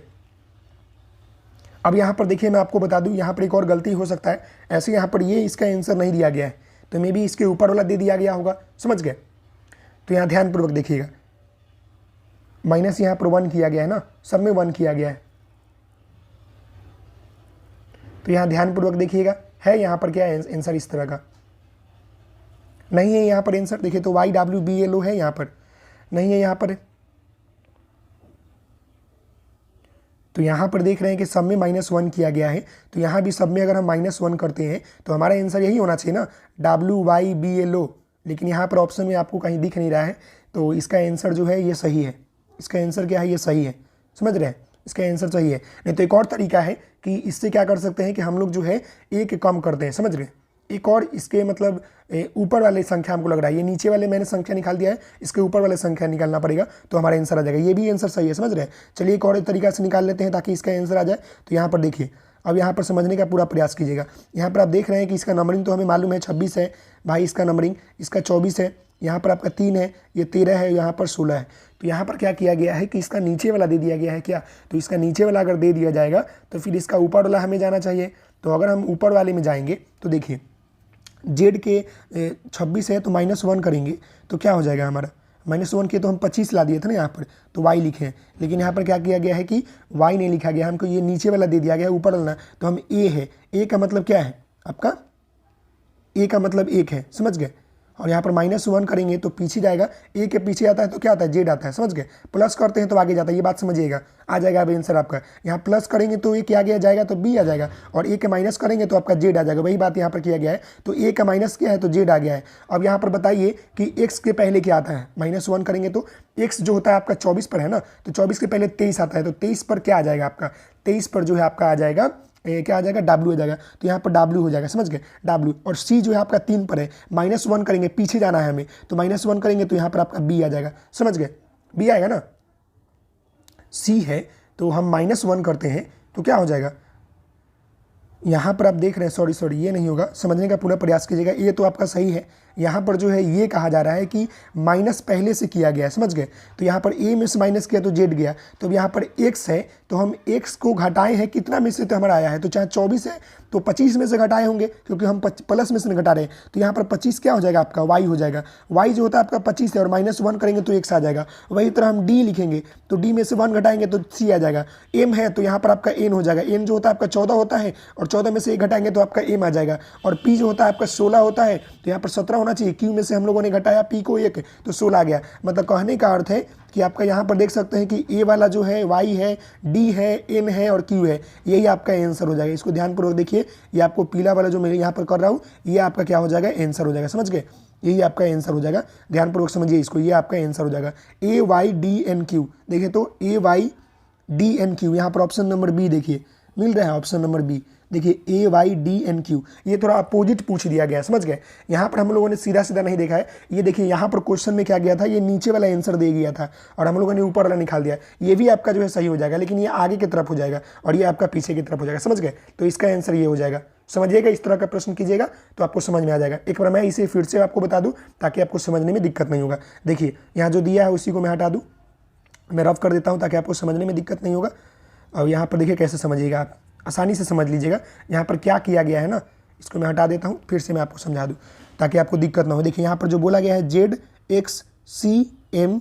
अब यहाँ पर देखिए मैं आपको बता दूँ, यहाँ पर एक और गलती हो सकता है, ऐसे यहाँ पर ये इसका आंसर नहीं दिया गया है तो मे बी इसके ऊपर वाला दे दिया गया होगा। समझ गए। तो यहाँ ध्यानपूर्वक देखिएगा, माइनस यहाँ पर 1 किया गया है ना, सब में 1 किया गया है। तो यहाँ ध्यानपूर्वक देखिएगा, है यहाँ पर क्या आंसर इस तरह का नहीं है। यहाँ पर आंसर देखिए तो YWBLO है, यहाँ पर नहीं है यहाँ पर। तो यहाँ पर देख रहे हैं कि सब में -1 किया गया है, तो यहाँ भी सब में अगर हम -1 करते हैं तो हमारा आंसर यही होना चाहिए ना, WYBLO। लेकिन यहाँ पर ऑप्शन में आपको कहीं दिख नहीं रहा है, तो इसका आंसर जो है ये सही है। इसका आंसर क्या है, ये सही है। समझ रहे हैं, इसका आंसर सही है। नहीं तो एक और तरीका है कि इससे क्या कर सकते हैं कि हम लोग जो है एक कम करते हैं। समझ रहे हैं, एक और इसके मतलब ऊपर वाले संख्या हमको लग रहा है, ये नीचे वाले मैंने संख्या निकाल दिया है, इसके ऊपर वाले संख्या निकालना पड़ेगा तो हमारा आंसर आ जाएगा। ये भी आंसर सही है। समझ रहे हैं। चलिए एक और तरीका से निकाल लेते हैं ताकि इसका आंसर आ जाए। तो यहाँ पर देखिए, अब यहाँ पर समझने का पूरा प्रयास कीजिएगा। यहाँ पर आप देख रहे हैं कि इसका नंबरिंग तो हमें मालूम है 26 है भाई, इसका नंबरिंग इसका 24 है, यहाँ पर आपका 3 है, ये 13 है, यहाँ पर 16 है। तो यहाँ पर क्या किया गया है कि इसका नीचे वाला दे दिया गया है क्या, तो इसका नीचे वाला अगर दे दिया जाएगा तो फिर इसका ऊपर वाला हमें जाना चाहिए। तो अगर हम ऊपर वाले में जाएंगे तो देखिए Z के 26 है तो -1 करेंगे तो क्या हो जाएगा हमारा, -1 के तो हम 25 ला दिए थे ना यहाँ पर, तो Y लिखे हैं। लेकिन यहाँ पर क्या किया गया है कि Y नहीं लिखा गया, हमको ये नीचे वाला दे दिया गया है, ऊपर वाला तो हम A है। A का मतलब क्या है आपका, A का मतलब 1 है। समझ गए। और यहाँ पर -1 करेंगे तो पीछे जाएगा, A के पीछे आता है तो क्या आता है, Z आता है। समझ गए। प्लस करते हैं तो आगे जाता है, ये बात समझिएगा, आ जाएगा अब आंसर आपका। यहाँ प्लस करेंगे तो A के आगे आ जाएगा तो B आ जाएगा, और A के माइनस करेंगे तो आपका Z आ जाएगा। वही बात यहाँ पर किया गया है। तो A का माइनस क्या है तो Z आ गया है। अब यहाँ पर बताइए कि X के पहले क्या आता है, -1 करेंगे तो X जो होता है आपका 24 पर है ना, तो 24 के पहले 23 आता है, तो 23 पर क्या आ जाएगा आपका, 23 पर जो है आपका आ जाएगा क्या आ जाएगा, W हो जाएगा। तो यहाँ पर W हो जाएगा। समझ गए, W। और C जो है आपका 3 पर है, -1 करेंगे, पीछे जाना है हमें, तो -1 करेंगे तो यहाँ पर आपका B आ जाएगा। समझ गए, B आएगा ना। C है तो हम -1 करते हैं तो क्या हो जाएगा, यहाँ पर आप देख रहे हैं, सॉरी ये नहीं होगा, समझने का पूरा प्रयास कीजिएगा। ये तो आपका सही है। यहाँ पर जो है ये कहा जा रहा है कि माइनस पहले से किया गया है। समझ गए। तो यहाँ पर A में से माइनस किया तो Z गया, तो अब यहाँ पर X है तो हम X को घटाए हैं कितना में से, तो हमारा आया है, तो चाहे 24 है तो 25 में से घटाए होंगे क्योंकि हम प्लस में से घटा रहे हैं। तो यहाँ पर 25 क्या हो जाएगा आपका, Y हो जाएगा। Y जो होता है आपका 25 है और -1 करेंगे तो X आ जाएगा। वही तरह हम D लिखेंगे तो D में से 1 घटाएंगे तो C आ जाएगा। M है तो यहाँ पर आपका N हो जाएगा। N जो होता है आपका 14 होता है और 14 में से 1 घटाएंगे तो आपका M आ जाएगा। और P जो होता है आपका 16 होता है तो यहाँ पर 17 होना चाहिए। Q में से हम लोगों ने घटाया P को 1 तो 16 आ गया। मतलब कहने का अर्थ है कि आपका यहाँ पर देख सकते हैं कि A वाला जो है Y है, D है, N है और Q है, यही आपका आंसर हो जाएगा। इसको ध्यानपूर्वक देखिए, ये आपको पीला वाला जो मैं यहाँ पर कर रहा हूँ ये आपका क्या हो जाएगा, आंसर हो जाएगा। समझ गए, यही आपका आंसर हो जाएगा। ध्यानपूर्वक समझिए इसको, ये आपका आंसर हो जाएगा। AYDNQ देखिए तो AYDNQ, यहाँ पर ऑप्शन नंबर B देखिए, मिल रहा है ऑप्शन नंबर बी। देखिए AYDNQ, ये थोड़ा अपोजिट पूछ दिया गया है, समझ गए। यहाँ पर हम लोगों ने सीधा सीधा नहीं देखा है, ये देखिए यहाँ पर क्वेश्चन में क्या गया था, ये नीचे वाला आंसर दे गया था और हम लोगों ने ऊपर वाला निकाल दिया। ये भी आपका जो है सही हो जाएगा, लेकिन ये आगे की तरफ हो जाएगा और ये आपका पीछे की तरफ हो जाएगा, समझ गए। तो इसका आंसर ये हो जाएगा, समझिएगा। इस तरह का प्रश्न कीजिएगा तो आपको समझ में आ जाएगा। एक बार मैं इसे फिर से आपको बता दूं ताकि आपको समझने में दिक्कत नहीं होगा। देखिए यहाँ जो दिया है उसी को मैं हटा दूँ, मैं रफ कर देता हूँ ताकि आपको समझने में दिक्कत नहीं होगा। और यहाँ पर देखिए कैसे समझिएगा, आप आसानी से समझ लीजिएगा। यहाँ पर क्या किया गया है ना, इसको मैं हटा देता हूँ, फिर से मैं आपको समझा दूँ ताकि आपको दिक्कत ना हो। देखिए यहाँ पर जो बोला गया है ZXCMP,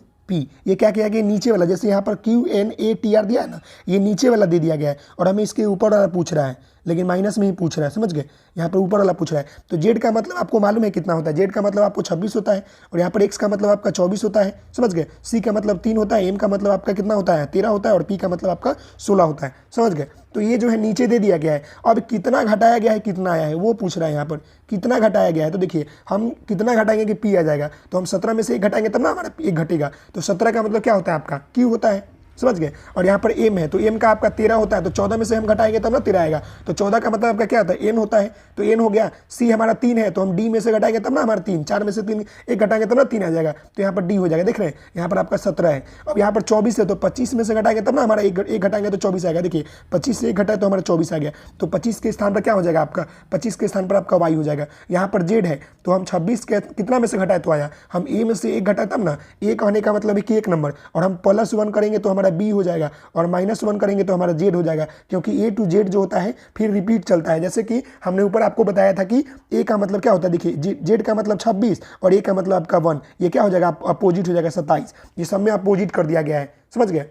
ये क्या किया गया, नीचे वाला, जैसे यहाँ पर QNATR दिया है ना, ये नीचे वाला दे दिया गया है और हमें इसके ऊपर वाला पूछ रहा है, लेकिन माइनस में ही पूछ रहा है, समझ गए। यहाँ पर ऊपर वाला पूछ रहा है। तो जेड का मतलब आपको मालूम है कितना होता है, जेड का मतलब आपको 26 होता है और यहाँ पर एक्स का मतलब आपका 24 होता है, समझ गए। सी का मतलब 3 होता है, एम का मतलब आपका कितना होता है 13 होता है और पी का मतलब आपका 16 होता है, समझ गए। तो ये जो है नीचे दे दिया गया है। अब कितना घटाया गया है, कितना आया है वो पूछ रहा है। यहाँ पर कितना घटाया गया है, तो देखिए हम कितना घटाएंगे कि पी आ जाएगा, तो हम 17 में से 1 घटाएंगे तब ना हमारा 1 घटेगा। तो 17 का मतलब क्या होता है आपका क्यू होता है, समझ गए। और यहाँ पर एम है, तो एम का आपका 13 होता है, तो 14 में से हम घटाएंगे तब ना 13 आएगा। तो 14 का मतलब आपका क्या होता है, एन होता है, तो एन हो गया। सी हमारा 3 है, तो हम डी में से घटाएंगे तब ना हमारा 3, 4 में से 3 1 घटाएंगे तब ना 3 आ जाएगा, तो यहाँ पर डी हो जाएगा। देख रहे हैं यहाँ पर आपका 17 है। अब यहाँ पर 24 है, तो 25 में से घटाएंगे तब ना हमारा 1 घटाएंगे तो 24 आएगा। देखिए 25 से 1 घटाए तो हमारा 24 आ गया। तो 25 के स्थान पर क्या हो जाएगा आपका, 25 के स्थान पर आपका वाई हो जाएगा। यहाँ पर जेड है, तो हम 26 के कितना में से घटाए तो आया, हम ए में से 1 घटाए तब ना, 1 आने का मतलब कि 1 नंबर, और हम +1 करेंगे तो हमारा बी हो जाएगा और -1 करेंगे तो हमारा जेड हो जाएगा, क्योंकि ए टू जेड जो होता है फिर रिपीट चलता है। जैसे कि हमने ऊपर आपको बताया था कि ए का मतलब क्या होता है, देखिए जेड का मतलब 26 और ए का मतलब आपका 1, ये क्या हो जाएगा अपोजिट हो जाएगा 27। ये सब में अपोजिट कर दिया गया है, समझ गए।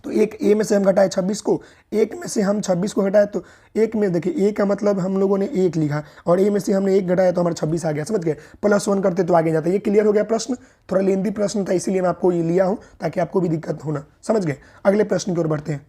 तो एक ए में से हम घटाए 26 को, एक में से हम 26 को घटाए, तो एक में देखिए ए का मतलब हम लोगों ने 1 लिखा और ए में से हमने 1 घटाया तो हमारा 26 आ गया, समझ गए। +1 करते तो आगे जाता है। ये क्लियर हो गया प्रश्न, थोड़ा लेंदी प्रश्न था इसीलिए मैं आपको ये लिया हूँ ताकि आपको भी दिक्कत होना, समझ गए। अगले प्रश्न की ओर बढ़ते हैं।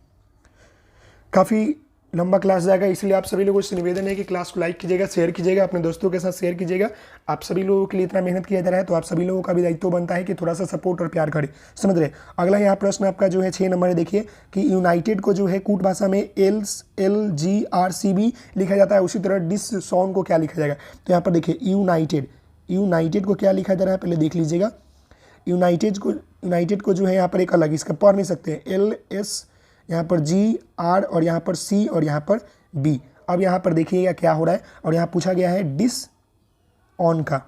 काफ़ी लंबा क्लास जाएगा, इसलिए आप सभी लोगों से निवेदन है कि क्लास को लाइक कीजिएगा, शेयर कीजिएगा, अपने दोस्तों के साथ शेयर कीजिएगा। आप सभी लोगों के लिए इतना मेहनत किया जा रहा है, तो आप सभी लोगों का भी दायित्व बनता है कि थोड़ा सा सपोर्ट और प्यार करें, समझ रहे। अगला यहाँ प्रश्न आपका जो है 6 नंबर है। देखिए कि यूनाइटेड को जो है कूट भाषा में LGRCB लिखा जाता है, उसी तरह डिस सॉन्ग को क्या लिखा जाएगा। तो यहाँ पर देखिए यूनाइटेड को क्या लिखा जा रहा है, पहले देख लीजिएगा। यूनाइटेड को जो है यहाँ पर एक अलग, इसका पढ़ नहीं सकते, LS यहाँ पर GR और यहाँ पर C और यहाँ पर B। अब यहाँ पर देखिएगा क्या हो रहा है, और यहाँ पूछा गया है डिस ऑन का,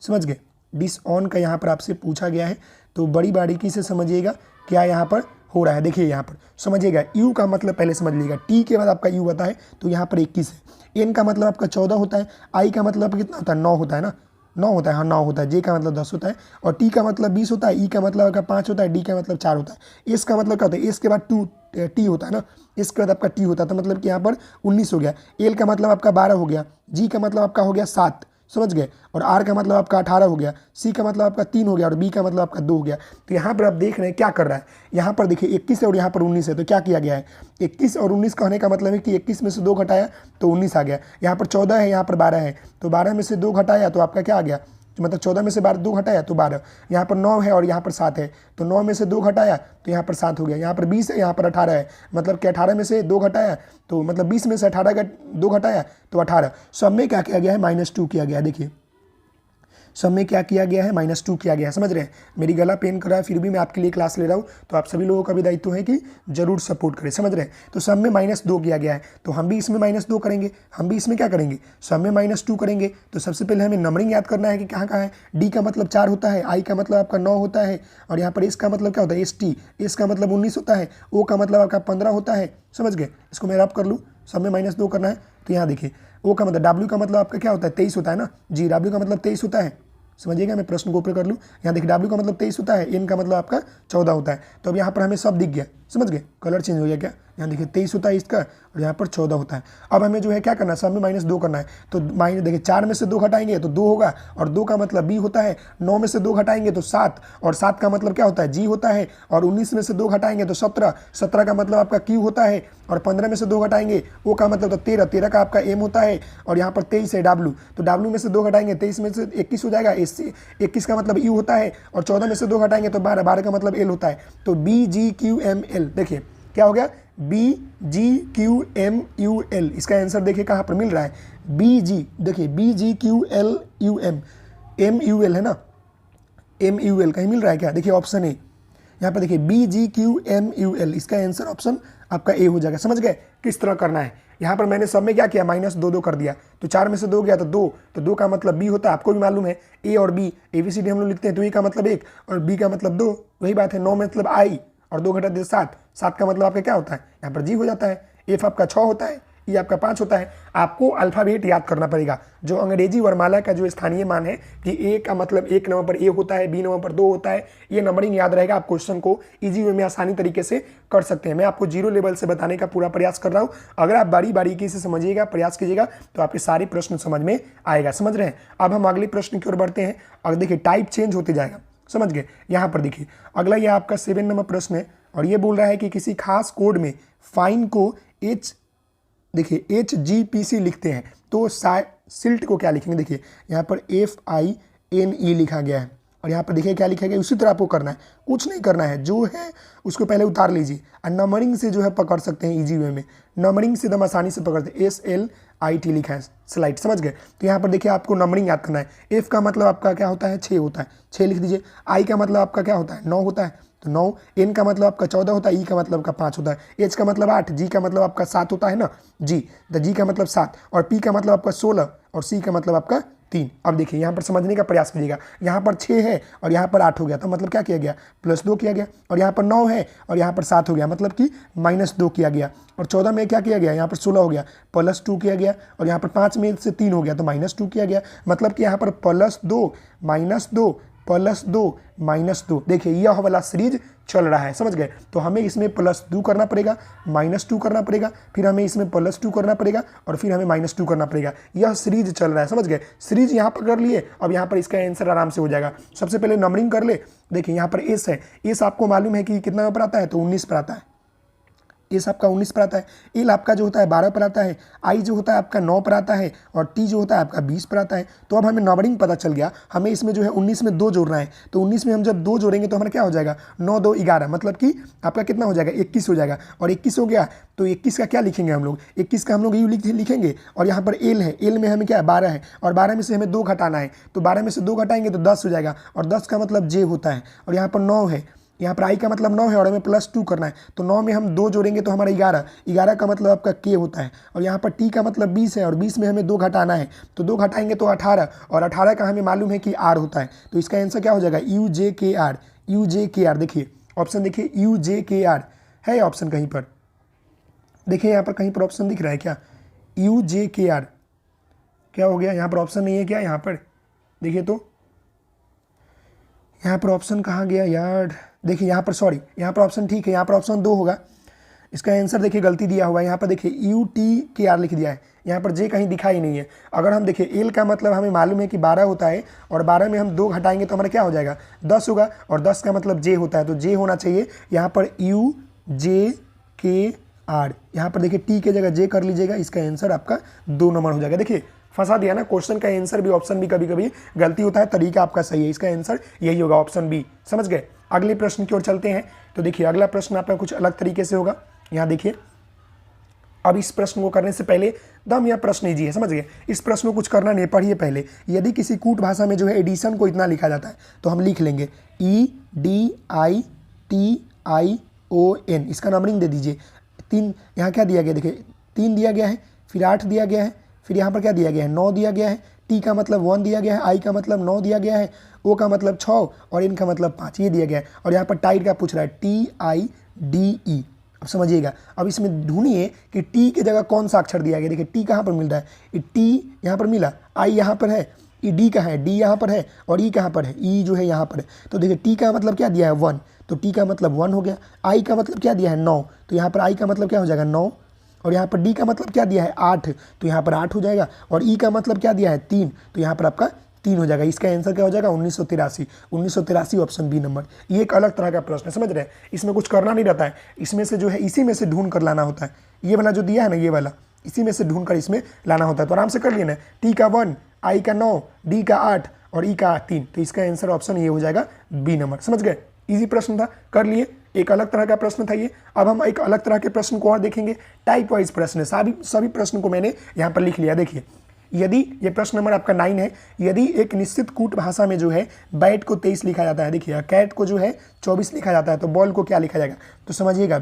समझ गए। डिस ऑन का यहाँ पर आपसे पूछा गया है, तो बड़ी बारीकी से समझिएगा क्या यहाँ पर हो रहा है। देखिए यहाँ पर समझिएगा, यू का मतलब पहले समझ लीजिएगा, टी के बाद आपका यू होता है, तो यहाँ पर 21 है। एन का मतलब आपका 14 होता है, आई का मतलब कितना होता है 9 होता है ना, 9 होता है, हाँ 9 होता है। जे का मतलब 10 होता है और टी का मतलब 20 होता है, ई का मतलब आपका 5 होता है, डी का मतलब 4 होता है। एस का मतलब क्या होता है, एस के बाद टी होता है ना, एस के बाद आपका टी होता है, तो मतलब कि यहाँ पर 19 हो गया। एल का मतलब आपका 12 हो गया, जी का मतलब आपका हो गया 7, समझ गए, और आर का मतलब आपका 18 हो गया, सी का मतलब आपका 3 हो गया और बी का मतलब आपका 2 हो गया। तो यहाँ पर आप देख रहे हैं क्या कर रहा है, यहाँ पर देखिए 21 है और यहाँ पर 19 है, तो क्या किया गया है, 21 और 19 कहने का मतलब है कि 21 में से 2 घटाया तो 19 आ गया। यहाँ पर 14 है, यहाँ पर 12 है, तो 12 में से 2 घटाया तो आपका क्या आ गया, मतलब 14 में से 2 घटाया तो 12। यहाँ पर 9 है और यहाँ पर 7 है, तो 9 में से 2 घटाया तो यहाँ पर 7 हो गया। यहाँ पर 20 है, यहाँ पर 18 है, मतलब कि 18 में से 2 घटाया तो मतलब 20 में से 18 का 2 घटाया तो 18। सब में क्या किया गया है, -2 किया गया है। देखिए सब में क्या किया गया है, -2 किया गया है, समझ रहे हैं। मेरी गला पेन कर रहा है, फिर भी मैं आपके लिए क्लास ले रहा हूँ, तो आप सभी लोगों का भी दायित्व है कि जरूर सपोर्ट करें, समझ रहे हैं। तो सब में -2 किया गया है, तो हम भी इसमें -2 करेंगे, हम भी इसमें क्या करेंगे, सब में -2 करेंगे। तो सबसे पहले हमें नंबरिंग याद करना है कि कहाँ कहाँ है। डी का मतलब 4 होता है, आई का मतलब आपका 9 होता है, और यहाँ पर एस का मतलब क्या होता है, एस का मतलब 19 होता है, ओ का मतलब आपका 15 होता है, समझ गए। इसको मैं रब कर लूँ, सब में -2 करना है। तो यहाँ देखिए ओ का मतलब, डब्ल्यू का मतलब आपका क्या होता है 23 होता है ना, जी डब्ल्यू का मतलब 23 होता है, समझिएगा। मैं प्रश्न को ऊपर कर लूँ, यहाँ देखिए डब्ल्यू का मतलब 23 होता है, एन का मतलब आपका 14 होता है। तो अब यहाँ पर हमें सब दिख गया, समझ गए, कलर चेंज हो गया क्या, यहाँ देखिए 23 होता है इसका और यहाँ पर 14 होता है। अब हमें जो है क्या करना है, सब में -2 करना है। तो माइनस देखिए 4 में से 2 घटाएंगे तो 2 होगा, और 2 का मतलब बी होता है। 9 में से 2 घटाएंगे तो 7, और 7 का मतलब क्या होता है, जी होता है। और 19 में से 2 घटाएंगे तो 17, 17 का मतलब आपका क्यू होता है। और 15 में से 2 घटाएंगे ओ का मतलब तो 13, 13 का आपका एम होता है। और यहाँ पर 23 है डब्ल्यू, तो डब्ल्यू में से 2 घटाएंगे 23 में से 21 हो जाएगा, 21 का मतलब यू होता है। और 14 में से 2 घटाएंगे तो 12, 12 का मतलब एल होता है। तो BGQML देखिए क्या हो गया, BGQMUL, इसका आंसर देखिए कहाँ पर मिल रहा है, BG, देखिए BGQLUM, MUL है ना, MUL कहीं मिल रहा है क्या, देखिए ऑप्शन ए, यहाँ पर देखिए BGQMUL, इसका आंसर ऑप्शन आपका ए हो जाएगा। समझ गए किस तरह करना है। यहाँ पर मैंने सब में क्या किया, -2 कर दिया, तो 4 में से 2 गया तो 2, तो 2 का मतलब बी होता है, आपको भी मालूम है, ए और बी ABCD हम लोग लिखते हैं, तो ए का मतलब 1 और बी का मतलब 2, वही बात है। 9 मतलब आई और 2 घटा दे 7, 7 का मतलब आपका क्या होता है, यहाँ पर जी हो जाता है। एफ आपका 6 होता है, ये आपका 5 होता है। आपको अल्फ़ाबेट याद करना पड़ेगा, जो अंग्रेजी वर्णमाला का जो स्थानीय मान है कि ए का मतलब 1 नंबर पर ए होता है, बी नंबर पर 2 होता है, ये नंबरिंग याद रहेगा। आप क्वेश्चन को इजी वे में आसानी तरीके से कर सकते हैं। मैं आपको जीरो लेवल से बताने का पूरा प्रयास कर रहा हूँ। अगर आप बारी बारीकी से समझिएगा, प्रयास कीजिएगा, तो आपके सारे प्रश्न समझ में आएगा। समझ रहे हैं। अब हम अगले प्रश्न की ओर बढ़ते हैं। अगर देखिए टाइप चेंज होते जाएगा, समझ गए। यहाँ पर देखिए अगला ये आपका 7 नंबर प्रश्न है और ये बोल रहा है कि किसी खास कोड में फाइन को देखिए HGPC लिखते हैं, तो सिल्ट को क्या लिखेंगे। देखिए यहाँ पर FINE लिखा गया है और यहाँ पर देखिए क्या लिखा गया, उसी तरह आपको करना है, कुछ नहीं करना है, जो है उसको पहले उतार लीजिए और नंबरिंग से जो है पकड़ सकते हैं इजी वे में। नंबरिंग से एकदम आसानी से पकड़ते हैं। SLIT लिखा है स्लाइड, समझ गए। तो यहाँ पर देखिए आपको नंबरिंग याद करना है। F का मतलब आपका क्या होता है, 6 होता है, 6 लिख दीजिए। I का मतलब आपका क्या होता है, 9 होता है, तो 9। N का मतलब आपका 14 होता है, E का मतलब आपका 5 होता है, H का मतलब 8, G का मतलब आपका 7 होता है ना, G का मतलब 7 और P का मतलब आपका 16 और C का मतलब आपका 3। अब देखिए यहाँ पर समझने का प्रयास कीजिएगा। यहाँ पर 6 है और यहाँ पर 8 हो गया, तो मतलब क्या किया गया, +2 किया गया। और यहाँ पर 9 है और यहाँ पर 7 हो गया, मतलब कि -2 किया गया। और 14 में क्या किया गया, यहाँ पर 16 हो गया, +2 किया गया। और यहाँ पर 5 में से 3 हो गया, तो -2 किया गया। मतलब कि यहाँ पर +2 -2 +2 -2, देखिए यह वाला सीरीज चल रहा है, समझ गए। तो हमें इसमें +2 करना पड़ेगा, -2 करना पड़ेगा, फिर हमें इसमें +2 करना पड़ेगा और फिर हमें -2 करना पड़ेगा। यह सीरीज चल रहा है, समझ गए। सीरीज यहाँ पर कर लिए, अब यहाँ पर इसका आंसर आराम से हो जाएगा। सबसे पहले नंबरिंग कर ले। देखिए यहाँ पर एस है, एस आपको मालूम है कि कितना पर आता है, तो 19 पर आता है। एस आपका 19 पर आता है। एल आपका जो होता है 12 पर आता है। आई जो होता है आपका 9 पर आता है और टी जो होता है आपका 20 पर आता है। तो अब हमें नंबरिंग पता चल गया। हमें इसमें जो है 19 में 2 जोड़ना है, तो 19 में हम जब 2 जोड़ेंगे तो हमारा क्या हो जाएगा, 9 2 11, मतलब कि आपका कितना हो जाएगा, 21 हो जाएगा। और 21 हो गया तो 21 का क्या लिखेंगे हम लोग, 21 का हम लोग यू लिखेंगे। और यहाँ पर एल है, एल में हमें क्या है 12 है और 12 में से हमें 2 घटाना है, तो 12 में से 2 घटाएंगे तो 10 हो जाएगा और 10 का मतलब जे होता है। और यहाँ पर 9 है, यहाँ पर आई का मतलब 9 है और हमें +2 करना है, तो 9 में हम 2 जोड़ेंगे तो हमारा 11, 11 का मतलब आपका के होता है। और यहाँ पर टी का मतलब 20 है और 20 में हमें 2 घटाना है, तो 2 घटाएंगे तो 18 और 18 का हमें मालूम है कि आर होता है। तो इसका आंसर क्या हो जाएगा, UJKR। देखिए ऑप्शन, देखिए UJKR है ऑप्शन कहीं पर, देखिए यहाँ पर कहीं पर ऑप्शन दिख रहा है क्या, UJKR क्या हो गया, यहाँ पर ऑप्शन नहीं है क्या, यहाँ पर देखिए तो यहाँ पर ऑप्शन कहाँ गया यार। देखिए यहाँ पर, सॉरी यहाँ पर ऑप्शन ठीक है, यहाँ पर ऑप्शन 2 होगा। इसका आंसर देखिए गलती दिया हुआ है, यहाँ पर देखिए UTKR लिख दिया है, यहाँ पर जे कहीं दिखा ही नहीं है। अगर हम देखिए एल का मतलब हमें मालूम है कि 12 होता है और 12 में हम 2 घटाएंगे तो हमारा क्या हो जाएगा, 10 होगा और 10 का मतलब जे होता है, तो जे होना चाहिए यहाँ पर UJKR। यहाँ पर देखिए टी के जगह जे कर लीजिएगा, इसका आंसर आपका 2 नंबर हो जाएगा। देखिए फंसा दिया ना, क्वेश्चन का आंसर भी ऑप्शन भी कभी कभी गलती होता है, तरीका आपका सही है, इसका आंसर यही होगा ऑप्शन बी। समझ गए। अगले प्रश्न की ओर चलते हैं। तो देखिए अगला प्रश्न आपका कुछ अलग तरीके से होगा। यहाँ देखिए, अब इस प्रश्न को करने से पहले दम यह प्रश्न इजी है, समझ गए। इस प्रश्न को कुछ करना नहीं, पढ़िए पहले। यदि किसी कूट भाषा में जो है एडिशन को इतना लिखा जाता है तो हम लिख लेंगे EDITION, इसका नंबरिंग दे दीजिए। 3 यहाँ क्या दिया गया, देखिए 3 दिया गया है, फिर 8 दिया गया है, फिर यहाँ पर क्या दिया गया है, 9 दिया गया है, टी का मतलब 1 दिया गया है, आई का मतलब 9 दिया गया है, ओ का मतलब 6 और इन का मतलब 5, ये दिया गया है। और यहाँ पर टाइड का पूछ रहा है TIDE। अब समझिएगा, अब इसमें ढूंढिए कि टी के जगह कौन सा अक्षर दिया गया। देखिए टी कहाँ पर मिल रहा है, ये टी यहाँ पर मिला, आई यहाँ पर है, ये डी कहाँ है, डी यहाँ पर है और ई कहाँ पर है, ई जो है यहाँ पर है। तो देखिए टी का मतलब क्या दिया है 1, तो टी का मतलब 1 हो गया। आई का मतलब क्या दिया है 9, तो यहाँ पर आई का मतलब क्या हो जाएगा 9। और यहाँ पर डी का मतलब क्या दिया है 8, तो यहाँ पर 8 हो जाएगा। और ई का मतलब क्या दिया है 3, तो यहाँ पर आपका 3 हो जाएगा। इसका आंसर क्या हो जाएगा 1983 ऑप्शन बी नंबर। ये एक अलग तरह का प्रश्न है, समझ रहे हैं। इसमें कुछ करना नहीं रहता है, इसमें से जो है इसी में से ढूंढ कर लाना होता है। ये वाला जो दिया है ना, ये वाला इसी में से ढूंढ कर इसमें लाना होता है। तो आराम से कर लेना, टी का 1, आई का 9, डी का 8 और ई का 3, तो इसका आंसर ऑप्शन ये हो जाएगा बी नंबर। समझ गए। इजी प्रश्न था, कर लिए। एक अलग तरह का प्रश्न था ये। अब हम एक अलग तरह के प्रश्न को और देखेंगे, टाइप वाइज प्रश्न है। सभी प्रश्न को मैंने यहाँ पर लिख लिया। देखिए, यदि ये प्रश्न नंबर आपका 9 है, यदि एक निश्चित कूट भाषा में जो है बैट को 23 लिखा जाता है, देखिए कैट को जो है 24 लिखा जाता है, तो बॉल को क्या लिखा जाएगा? तो समझिएगा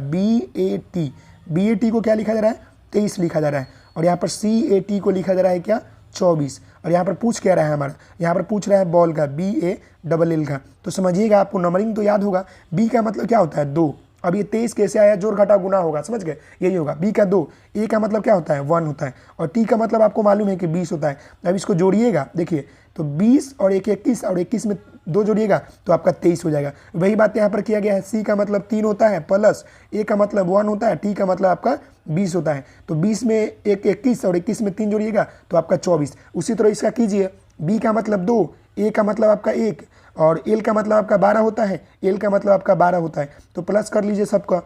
BAT को क्या लिखा जा रहा है? 23 लिखा जा रहा है। और यहाँ पर CAT को लिखा जा रहा है क्या? 24। और यहाँ पर पूछ क्या रहा है हमारा? यहाँ पर पूछ रहा है बॉल का, BALL का। तो समझिएगा, आपको नंबरिंग तो याद होगा। B का मतलब क्या होता है? 2। अब ये 23 कैसे आया? जोड़ घटा गुना होगा, समझ गए? यही होगा। B का 2, A का मतलब क्या होता है? 1 होता है, और T का मतलब आपको मालूम है कि 20 होता है। अब इसको जोड़िएगा, देखिए तो 20 और 1 21, और 21 में 2 जोड़िएगा तो आपका 23 हो जाएगा। वही बात यहाँ पर किया गया है। C का मतलब 3 होता है, प्लस A का मतलब 1 होता है, T का मतलब आपका 20 होता है। तो 20 में 1 21, और 21 में 3 जोड़िएगा तो आपका 24। उसी तरह इसका कीजिए, B का मतलब 2, A का मतलब आपका 1, और L का मतलब आपका 12 होता है, L का मतलब आपका 12 होता है। तो प्लस कर लीजिए सबका,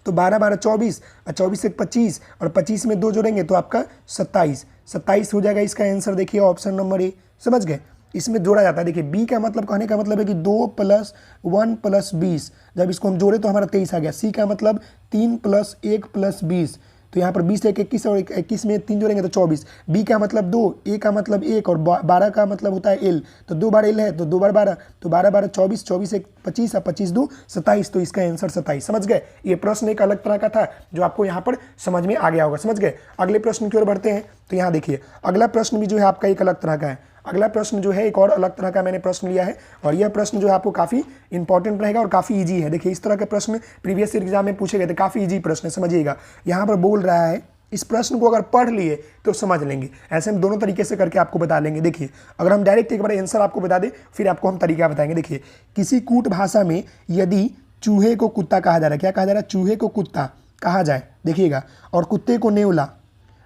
तो 12 12 24, और 24 से 25, और 25 में 2 जोड़ेंगे तो आपका 27 हो जाएगा इसका आंसर। देखिए ऑप्शन नंबर ए, समझ गए? इसमें जोड़ा जाता है। देखिए B का मतलब, कहने का मतलब है कि 2 + 1 + 20, जब इसको हम जोड़े तो हमारा 23 आ गया। C का मतलब 3 + 1 + 20, तो यहाँ पर 20 1 21, और 21 में 3 जोड़ेंगे तो 24। B का मतलब 2, A का मतलब 1, और 12 का मतलब होता है L, तो 2 बार L है तो 2 बार 12, तो 12 12 24, 24 1 25, और 25 2 27, तो इसका आंसर 27। समझ गए? ये प्रश्न एक अलग तरह का था जो आपको यहाँ पर समझ में आ गया होगा। समझ गए? अगले प्रश्न की ओर बढ़ते हैं। तो यहाँ देखिए, अगला प्रश्न भी जो है आपका एक अलग तरह का है। अगला प्रश्न जो है एक और अलग तरह का मैंने प्रश्न लिया है, और यह प्रश्न जो है आपको काफ़ी इंपॉर्टेंट रहेगा और काफ़ी इजी है। देखिए, इस तरह के प्रश्न प्रीवियस एग्जाम में पूछे गए थे, काफ़ी इजी प्रश्न है। समझिएगा, यहाँ पर बोल रहा है, इस प्रश्न को अगर पढ़ लिए तो समझ लेंगे। ऐसे हम दोनों तरीके से करके आपको बता लेंगे। देखिए, अगर हम डायरेक्ट एक बार आंसर आपको बता दें, फिर आपको हम तरीका बताएंगे। देखिए, किसी कूट भाषा में यदि चूहे को कुत्ता कहा जा रहा है, क्या कहा जा रहा है? चूहे को कुत्ता कहा जाए, देखिएगा, और कुत्ते को नेवला,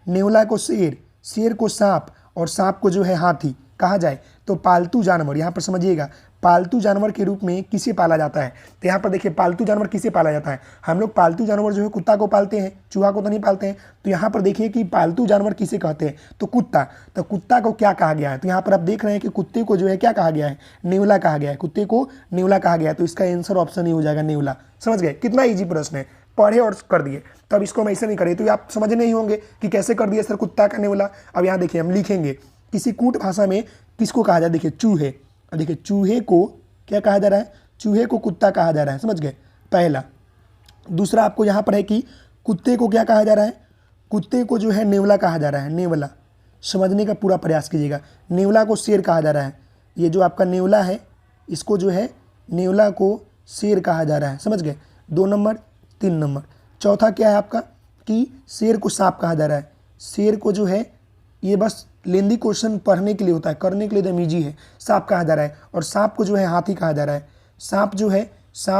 नेवला को शेर, शेर को सांप, और सांप को जो है हाथी कहा जाए, तो पालतू जानवर, यहाँ पर समझिएगा, पालतू जानवर के रूप में किसे पाला जाता है? तो यहाँ पर देखिए, पालतू जानवर किसे पाला जाता है? हम लोग पालतू जानवर जो है कुत्ता को पालते हैं, चूहा को तो नहीं पालते हैं। तो यहाँ पर देखिए कि पालतू जानवर किसे कहते हैं? तो कुत्ता। तो कुत्ता को क्या कहा गया है? तो यहाँ पर आप देख रहे हैं कि कुत्ते को जो है क्या कहा गया है? नेवला कहा गया है। कुत्ते को नेवला कहा गया है, तो इसका आंसर ऑप्शन ही हो जाएगा, नेवला। समझ गए? कितना ईजी प्रश्न है, पढ़े और कर दिए। तो अब इसको हम ऐसे नहीं करें, तो आप समझ नहीं होंगे कि कैसे कर दिए सर कुत्ता का नेवला। अब यहाँ देखिए, हम लिखेंगे किसी कूट भाषा में किसको कहा जाए? देखिए, चूहे। देखिए, चूहे को क्या कहा जा रहा है? चूहे को कुत्ता कहा जा रहा है। समझ गए? पहला। दूसरा आपको यहाँ पर है कि कुत्ते को क्या कहा जा रहा है? कुत्ते को जो है नेवला कहा जा रहा है, नेवला। समझने का पूरा प्रयास कीजिएगा। नेवला को शेर कहा जा रहा है। ये जो आपका नेवला है, इसको जो है नेवला को शेर कहा जा रहा है। समझ गए? 2 नंबर, 3 नंबर। चौथा क्या है आपका कि शेर को सांप कहा जा रहा है। शेर को जो है, ये बस लेंदी क्वेश्चन पढ़ने के लिए होता है, करने के लिए एकदम ईजी है। सांप कहा जा रहा है। और सांप को जो है हाथी कहा जा रहा है। सांप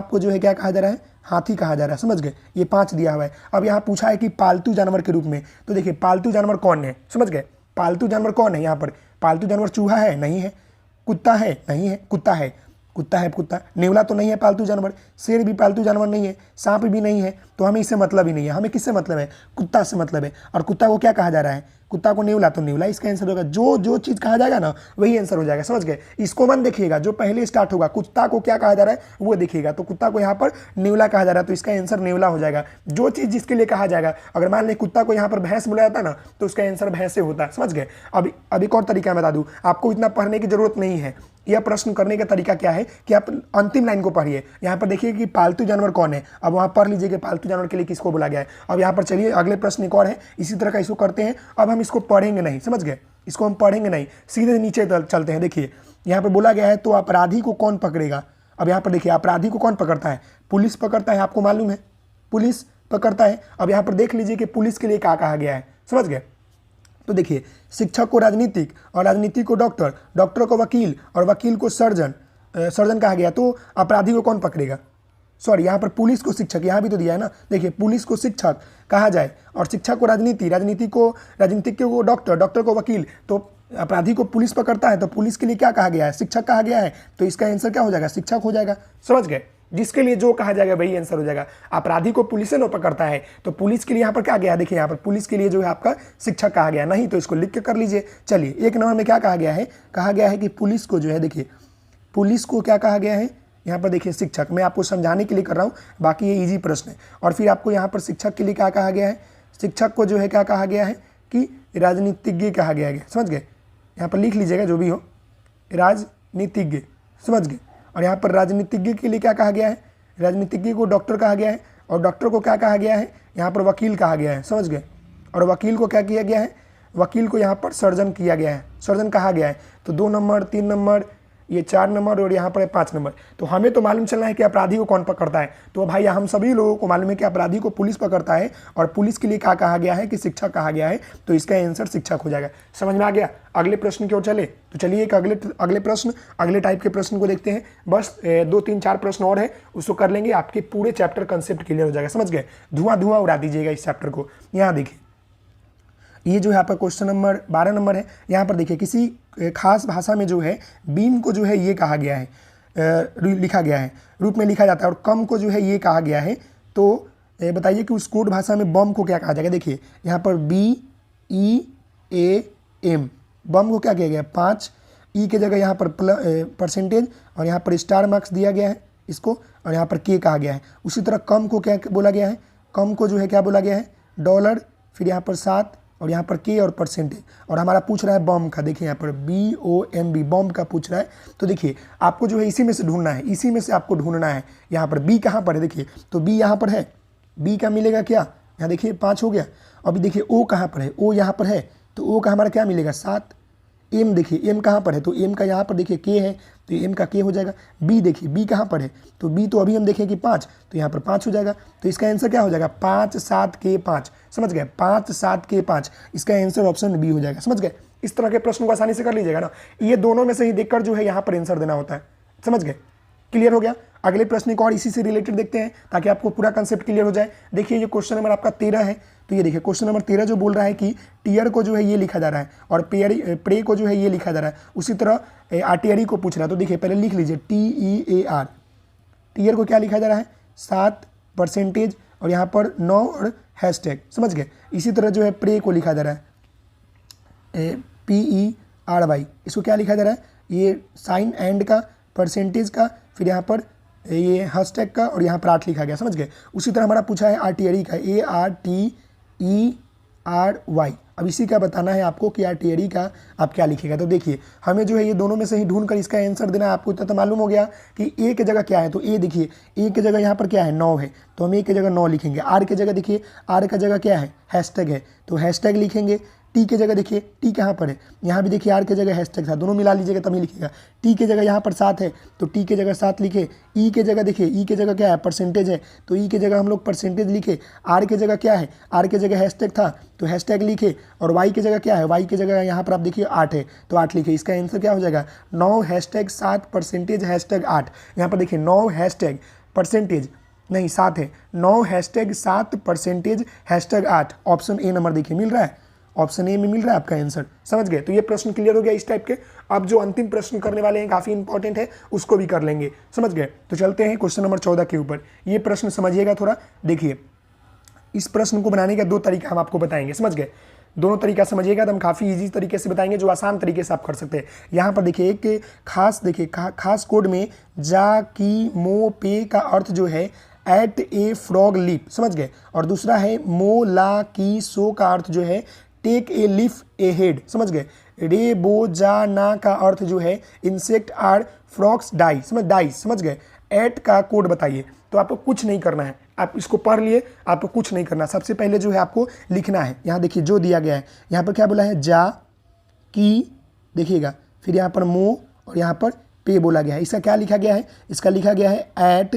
को जो है क्या कहा जा रहा है? हाथी कहा जा रहा है। समझ गए? ये 5 दिया हुआ है। अब यहाँ पूछा है कि पालतू जानवर के रूप में, तो देखिए पालतू जानवर कौन है? समझ गए? पालतू जानवर कौन है? यहाँ पर पालतू जानवर चूहा है? नहीं है। कुत्ता है? नहीं है। कुत्ता है, कुत्ता। नेवला तो नहीं है पालतू जानवर, शेर भी पालतू जानवर नहीं है, सांप भी नहीं है। तो हमें इससे मतलब ही नहीं है। हमें किससे मतलब है? कुत्ता से मतलब है। और कुत्ता को क्या कहा जा रहा है? कुत्ता को नेवला, तो नेवला इसका आंसर होगा। जो चीज़ कहा जाएगा ना, वही आंसर हो जाएगा। समझ गए? इसको मन देखिएगा, जो पहले स्टार्ट होगा, कुत्ता को क्या कहा जा रहा है वो देखिएगा। तो कुत्ता को यहाँ पर नेवला कहा जा रहा है, तो इसका आंसर नेवला हो जाएगा। जो चीज़ जिसके लिए कहा जाएगा, अगर मान लें कुत्ता को यहाँ पर भैंस बोला जाता ना, तो उसका आंसर भैंसे होता है। समझ गए? अब एक और तरीका बता दूँ, आपको इतना पढ़ने की जरूरत नहीं है। यह प्रश्न करने का तरीका क्या है कि आप अंतिम लाइन को पढ़िए। यहाँ पर देखिए कि पालतू जानवर कौन है, अब वहाँ पढ़ लीजिए कि पालतू जानवर के लिए किसको बोला गया है। अब यहाँ पर चलिए, अगले प्रश्न एक और है, इसी तरह का इसको करते हैं। अब हम इसको पढ़ेंगे नहीं, समझ गए? इसको हम पढ़ेंगे नहीं, सीधे नीचे चलते हैं। देखिए, यहाँ पर बोला गया है, तो अपराधी को कौन पकड़ेगा? अब यहाँ पर देखिए, अपराधी को कौन पकड़ता है? पुलिस पकड़ता है, आपको मालूम है, पुलिस पकड़ता है। अब यहाँ पर देख लीजिए कि पुलिस के लिए क्या कहा गया है। समझ गए? तो देखिए, शिक्षक को राजनीतिक, और राजनीतिक को डॉक्टर, डॉक्टर को वकील, और वकील को सर्जन कहा गया। तो अपराधी को कौन पकड़ेगा? सॉरी, यहाँ पर पुलिस को शिक्षक, यहाँ भी तो दिया है ना। देखिए, पुलिस को शिक्षक कहा जाए, और शिक्षक को राजनीतिक को डॉक्टर, डॉक्टर को वकील, तो अपराधी को पुलिस पकड़ता है, तो पुलिस के लिए क्या कहा गया है? शिक्षक कहा गया है। तो इसका आंसर क्या हो जाएगा? शिक्षक हो जाएगा। समझ गए? जिसके लिए जो कहा जाएगा वही आंसर हो जाएगा। अपराधी को पुलिस से नो पकड़ता है, तो पुलिस के लिए यहाँ पर क्या गया? देखिए, यहाँ पर पुलिस के लिए जो है आपका शिक्षक कहा गया, नहीं तो इसको लिख के कर लीजिए। चलिए, 1 नंबर में क्या कहा गया है? कहा गया है कि पुलिस को जो है, देखिए पुलिस को क्या कहा गया है? यहाँ पर देखिए शिक्षक, मैं आपको समझाने के लिए कर रहा हूँ, बाकी ये इजी प्रश्न है। और फिर आपको यहाँ पर शिक्षक के लिए क्या कहा गया है, शिक्षक को जो है क्या कहा गया है कि राजनीतिज्ञ कहा गया है, समझ गए। यहाँ पर लिख लीजिएगा जो भी हो, राजनीतिज्ञ, समझ गए। और यहाँ पर राजनीतिज्ञ के लिए क्या कहा गया है, राजनीतिज्ञ को डॉक्टर कहा गया है, और डॉक्टर को क्या कहा गया है, यहाँ पर वकील कहा गया है, समझ गए। और वकील को क्या किया गया है, वकील को यहाँ पर सर्जन किया गया है, सर्जन कहा गया है। तो 2 नंबर, 3 नंबर, ये 4 नंबर और यहाँ पर है 5 नंबर। तो हमें तो मालूम चलना है कि अपराधी को कौन पकड़ता है। तो भाई हम सभी लोगों को मालूम है कि अपराधी को पुलिस पकड़ता है, और पुलिस के लिए क्या कहा गया है कि शिक्षक कहा गया है। तो इसका आंसर शिक्षक हो जाएगा। समझ में आ गया। अगले प्रश्न की ओर चले। तो चलिए एक अगले प्रश्न, अगले टाइप के प्रश्न को देखते हैं। बस 2, 3, 4 प्रश्न और है, उसको कर लेंगे, आपके पूरे चैप्टर कंसेप्ट क्लियर हो जाएगा, समझ गए। धुआं धुआं उड़ा दीजिएगा इस चैप्टर को। यहाँ देखिए, ये जो है आपका क्वेश्चन नंबर 12 नंबर है। यहाँ पर देखिए, किसी खास भाषा में जो है बीम को जो है ये कहा गया है, लिखा गया है, रूप में लिखा जाता है, और कम को जो है ये कहा गया है। तो बताइए कि उस कोड भाषा में बम को क्या कहा जाएगा। देखिए यहाँ पर BEAM, बम को क्या किया गया है, 5 ई के जगह यहाँ पर परसेंटेज, और यहाँ पर स्टार मार्क्स दिया गया है इसको, और यहाँ पर के कहा गया है। उसी तरह कम को क्या बोला गया है, कम को जो है क्या बोला गया है, डॉलर, फिर यहाँ पर 7, और यहाँ पर के और परसेंटेज। और हमारा पूछ रहा है बम का, देखिए यहाँ पर BOMB, बम का पूछ रहा है। तो देखिए आपको जो है इसी में से ढूंढना है, इसी में से आपको ढूंढना है। यहाँ पर बी कहाँ पर है, देखिए तो बी यहाँ पर है, बी का मिलेगा क्या, यहाँ देखिए 5 हो गया। अभी देखिए ओ कहाँ पर है, ओ यहाँ पर है, तो ओ का हमारा क्या मिलेगा 7। एम देखिए, एम कहाँ पर है, तो एम का यहाँ पर देखिए के है, तो एम का के हो जाएगा। बी देखिए, बी कहाँ पर है, तो बी तो अभी हम देखें कि 5, तो यहाँ पर 5 हो जाएगा। तो इसका आंसर क्या हो जाएगा, 5 7 के 5, समझ गए, 5 7 के 5, इसका आंसर ऑप्शन बी हो जाएगा, समझ गए। इस तरह के प्रश्न को आसानी से कर लीजिएगा ना, ये दोनों में से ही देखकर जो है यहाँ पर आंसर देना होता है, समझ गए। क्लियर हो गया। अगले प्रश्न को और इसी से रिलेटेड देखते हैं, ताकि आपको पूरा कंसेप्ट क्लियर हो जाए। देखिए ये क्वेश्चन नंबर आपका 13 है। तो ये देखिए क्वेश्चन नंबर 13 जो बोल रहा है कि टीयर को जो है ये लिखा जा रहा है, और प्रे को जो है ये लिखा जा रहा है। उसी तरह आर्टियरी को पूछ रहा है। तो देखिए पहले लिख लीजिए TEAR, टीयर को क्या लिखा जा रहा है 7%, और यहाँ पर 9 और हैशटैग, समझ गए। इसी तरह जो है प्रे को लिखा जा रहा है PERY, इसको क्या लिखा जा रहा है, ये साइन एंड का, परसेंटेज का, फिर यहाँ पर ये हैशटैग का, और यहाँ पर 8 लिखा गया, समझ गए। उसी तरह हमारा पूछा है आर्टियरी का ARTERY। अब इसी का बताना है आपको कि आर्टियरी का आप क्या लिखेगा। तो देखिए हमें जो है ये दोनों में से ही ढूंढ कर इसका आंसर देना है। आपको इतना तो मालूम हो गया कि ए की जगह क्या है। तो ए देखिए, ए की जगह यहाँ पर क्या है 9 है, तो हम ए की जगह 9 लिखेंगे। आर की जगह देखिए, आर का जगह क्या है हैशटैग है, तो हैशटैग लिखेंगे। टी की जगह देखिए, टी कहाँ पर है, यहाँ भी देखिए आर की जगह हैशटैग था, दोनों मिला लीजिएगा तभी लिखिएगा। टी की जगह यहाँ पर 7 है, तो टी की जगह 7 लिखे। ई की जगह देखिए, ई की जगह क्या है परसेंटेज है, तो ई की जगह हम लोग परसेंटेज लिखे। आर की जगह क्या है, आर की जगह हैशटैग था, तो हैशटैग लिखे। और वाई की जगह क्या है, वाई की जगह यहाँ पर आप देखिए 8 है, तो 8 लिखे। इसका आंसर क्या हो जाएगा 9 हैशटैग 7 परसेंटेज हैशटैग 8। यहाँ पर देखिए 9 हैशटैग परसेंटेज नहीं 7 है, 9 hashtag 7 percentage hashtag 8। Option A number देखिए मिल रहा है, ऑप्शन ए में मिल रहा है आपका आंसर, समझ गए। तो ये प्रश्न क्लियर हो गया इस टाइप के। अब जो अंतिम प्रश्न करने वाले हैं काफ़ी इंपॉर्टेंट है, उसको भी कर लेंगे, समझ गए। तो चलते हैं क्वेश्चन नंबर 14 के ऊपर। ये प्रश्न समझिएगा थोड़ा। देखिए इस प्रश्न को बनाने का 2 तरीका हम आपको बताएंगे, समझ गए। दोनों तरीका समझिएगा तो हम काफ़ी इजी तरीके से बताएंगे, जो आसान तरीके से आप कर सकते हैं। यहाँ पर देखिए एक खास देखिए खास कोड में जा की मो पे का अर्थ जो है एट ए फ्रॉग लीप, समझ गए। और दूसरा है मो ला की सो का अर्थ जो है take a leaf ahead, समझ गए। रे बो जा ना का अर्थ जो है इंसेक्ट आर फ्रॉक्स डाई, समझ गए। एट का कोड बताइए। तो आपको कुछ नहीं करना है, आप इसको पढ़ लिए, आपको कुछ नहीं करना। सबसे पहले जो है आपको लिखना है। यहाँ देखिए जो दिया गया है, यहाँ पर क्या बोला है जा की, देखिएगा, फिर यहाँ पर मो और यहाँ पर पे बोला गया है। इसका क्या लिखा गया है, इसका लिखा गया है एट